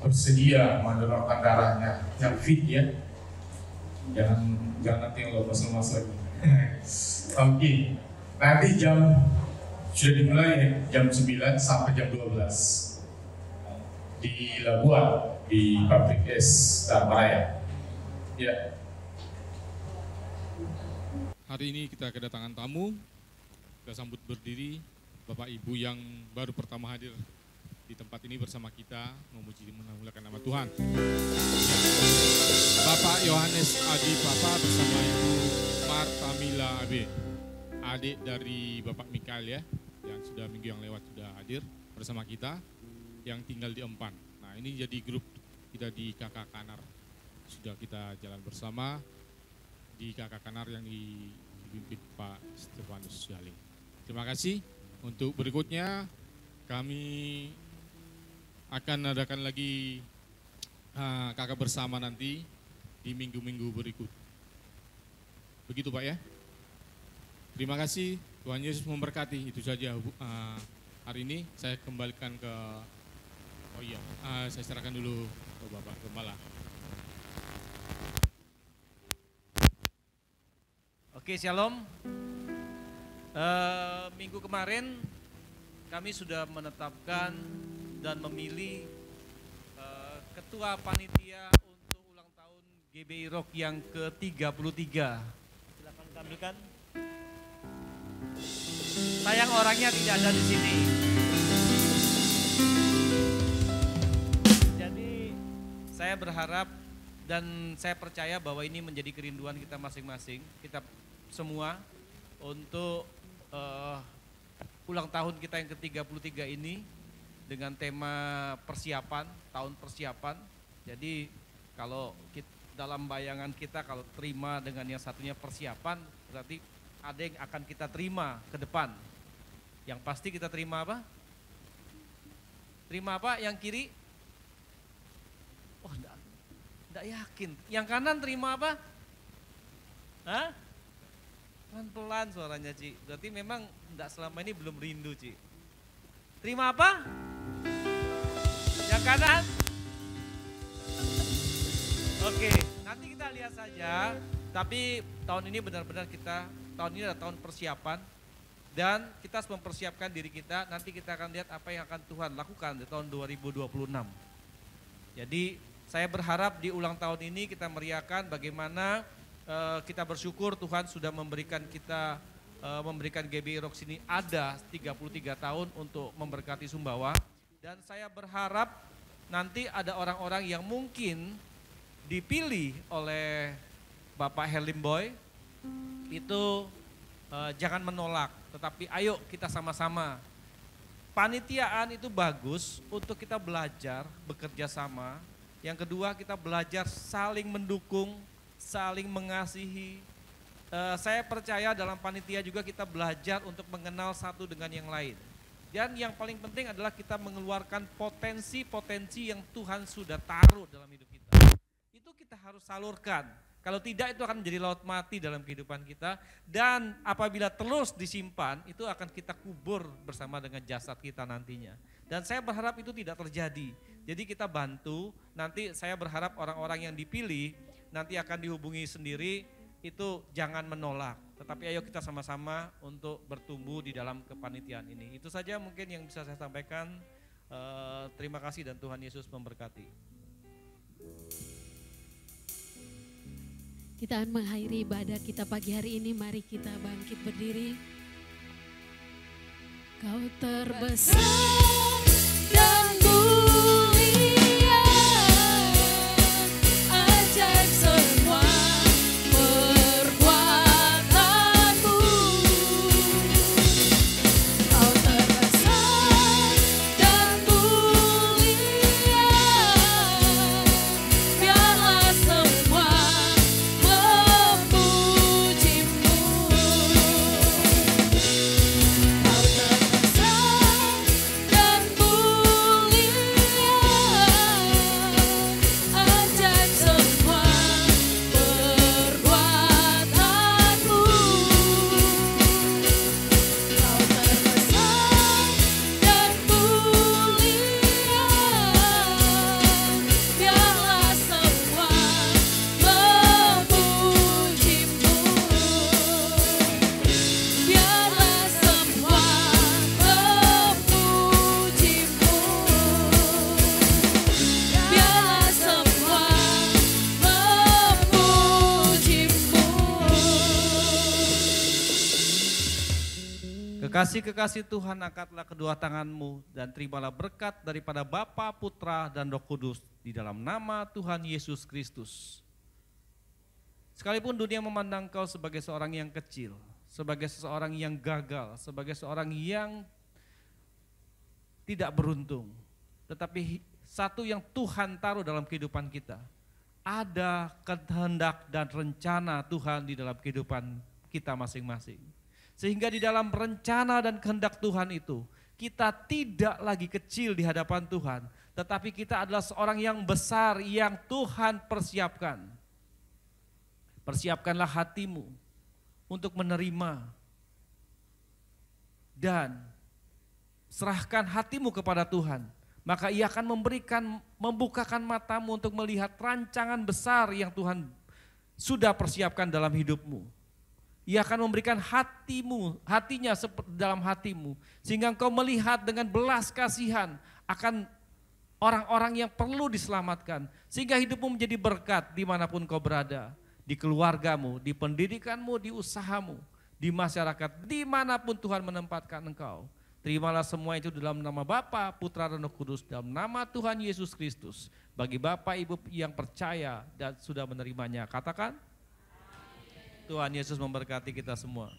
[SPEAKER 10] bersedia mendonorkan darahnya yang fit ya, jangan nanti yang lemas-lemas lagi. Oke, nanti jam sudah dimulai ya, jam 9 sampai jam 12 di Labuan di Pabrik Es Dharma Raya. Ya.
[SPEAKER 11] Hari ini kita kedatangan tamu, kita sambut berdiri Bapak Ibu yang baru pertama hadir di tempat ini bersama kita, memuji dan memuliakan nama Tuhan. Bapak Yohanes Adi Papa bersama Ibu Marta Mila AB, adik dari Bapak Mikael ya, yang sudah minggu yang lewat sudah hadir bersama kita, yang tinggal di Empan. Nah ini jadi grup kita di Kakak Kanar, sudah kita jalan bersama di Kakak Kanar yang dipimpin Pak Stefanus Galing. Terima kasih. Untuk berikutnya kami akan adakan lagi kakak bersama nanti di minggu-minggu berikut. Begitu Pak ya. Terima kasih, Tuhan Yesus memberkati. Itu saja hari ini. Saya kembalikan ke, saya serahkan dulu ke Bapak Gembala.
[SPEAKER 12] Oke, shalom. Minggu kemarin kami sudah menetapkan dan memilih ketua panitia untuk ulang tahun GBI Rock yang ke-33. Silakan tampilkan. Sayang orangnya tidak ada di sini. Jadi saya berharap dan saya percaya bahwa ini menjadi kerinduan kita masing-masing, kita semua untuk ulang tahun kita yang ke-33 ini dengan tema persiapan, tahun persiapan. Jadi kalau dalam bayangan kita kalau terima dengan yang satunya persiapan, berarti ada yang akan kita terima ke depan. Yang pasti kita terima apa? Terima apa? Yang kiri? Oh, enggak yakin. Yang kanan terima apa? Hah? Pelan-pelan suaranya, Ci. Berarti memang enggak selama ini belum rindu, Ci. Terima apa? Yang kanan? Oke, nanti kita lihat saja. Tapi tahun ini benar-benar tahun ini adalah tahun persiapan. Dan kita harus mempersiapkan diri kita. Nanti kita akan lihat apa yang akan Tuhan lakukan di tahun 2026. Jadi saya berharap di ulang tahun ini kita meriahkan bagaimana kita bersyukur Tuhan sudah memberikan kita, memberikan GBI Rock sini ada 33 tahun untuk memberkati Sumbawa. Dan saya berharap nanti ada orang-orang yang mungkin dipilih oleh Bapak Herlim Boy, itu jangan menolak, tetapi ayo kita sama-sama. Panitiaan itu bagus untuk kita belajar, bekerja sama. Yang kedua kita belajar saling mendukung, saling mengasihi. Saya percaya dalam panitia juga kita belajar untuk mengenal satu dengan yang lain. Dan yang paling penting adalah kita mengeluarkan potensi-potensi yang Tuhan sudah taruh dalam hidup kita. Itu kita harus salurkan. Kalau tidak itu akan menjadi laut mati dalam kehidupan kita. Dan apabila terus disimpan itu akan kita kubur bersama dengan jasad kita nantinya. Dan saya berharap itu tidak terjadi. Jadi kita bantu, nanti saya berharap orang-orang yang dipilih nanti akan dihubungi sendiri, itu jangan menolak. Tetapi ayo kita sama-sama untuk bertumbuh di dalam kepanitiaan ini. Itu saja mungkin yang bisa saya sampaikan. Terima kasih dan Tuhan Yesus memberkati.
[SPEAKER 5] Kita akan mengakhiri ibadah kita pagi hari ini. Mari kita bangkit berdiri. Kau terbesar dan mulia, ajaib semua perbuatanmu. Kau terbesar dan mulia, biarlah semua memujimu. Kau terbesar dan mulia, ajaib semua perbuatanmu. Kau terbesar dan mulia, biarlah semua memujimu. Biarlah semua memujimu. Biarlah semua memujimu.
[SPEAKER 12] Kekasih-kekasih Tuhan, angkatlah kedua tanganmu dan terimalah berkat daripada Bapa, Putra, dan Roh Kudus di dalam nama Tuhan Yesus Kristus. Sekalipun dunia memandang kau sebagai seorang yang kecil, sebagai seseorang yang gagal, sebagai seorang yang tidak beruntung. Tetapi satu yang Tuhan taruh dalam kehidupan kita, ada kehendak dan rencana Tuhan di dalam kehidupan kita masing-masing. Sehingga di dalam rencana dan kehendak Tuhan itu, kita tidak lagi kecil di hadapan Tuhan, tetapi kita adalah seorang yang besar yang Tuhan persiapkan. Persiapkanlah hatimu untuk menerima dan serahkan hatimu kepada Tuhan. Maka Ia akan membukakan matamu untuk melihat rancangan besar yang Tuhan sudah persiapkan dalam hidupmu. Ia akan memberikan hatinya dalam hatimu, sehingga engkau melihat dengan belas kasihan akan orang-orang yang perlu diselamatkan, sehingga hidupmu menjadi berkat dimanapun kau berada, di keluargamu, di pendidikanmu, di usahamu, di masyarakat, dimanapun Tuhan menempatkan engkau. Terimalah semua itu dalam nama Bapa, Putra dan Roh Kudus, dalam nama Tuhan Yesus Kristus. Bagi Bapak Ibu yang percaya dan sudah menerimanya, katakan, Tuhan Yesus memberkati kita semua.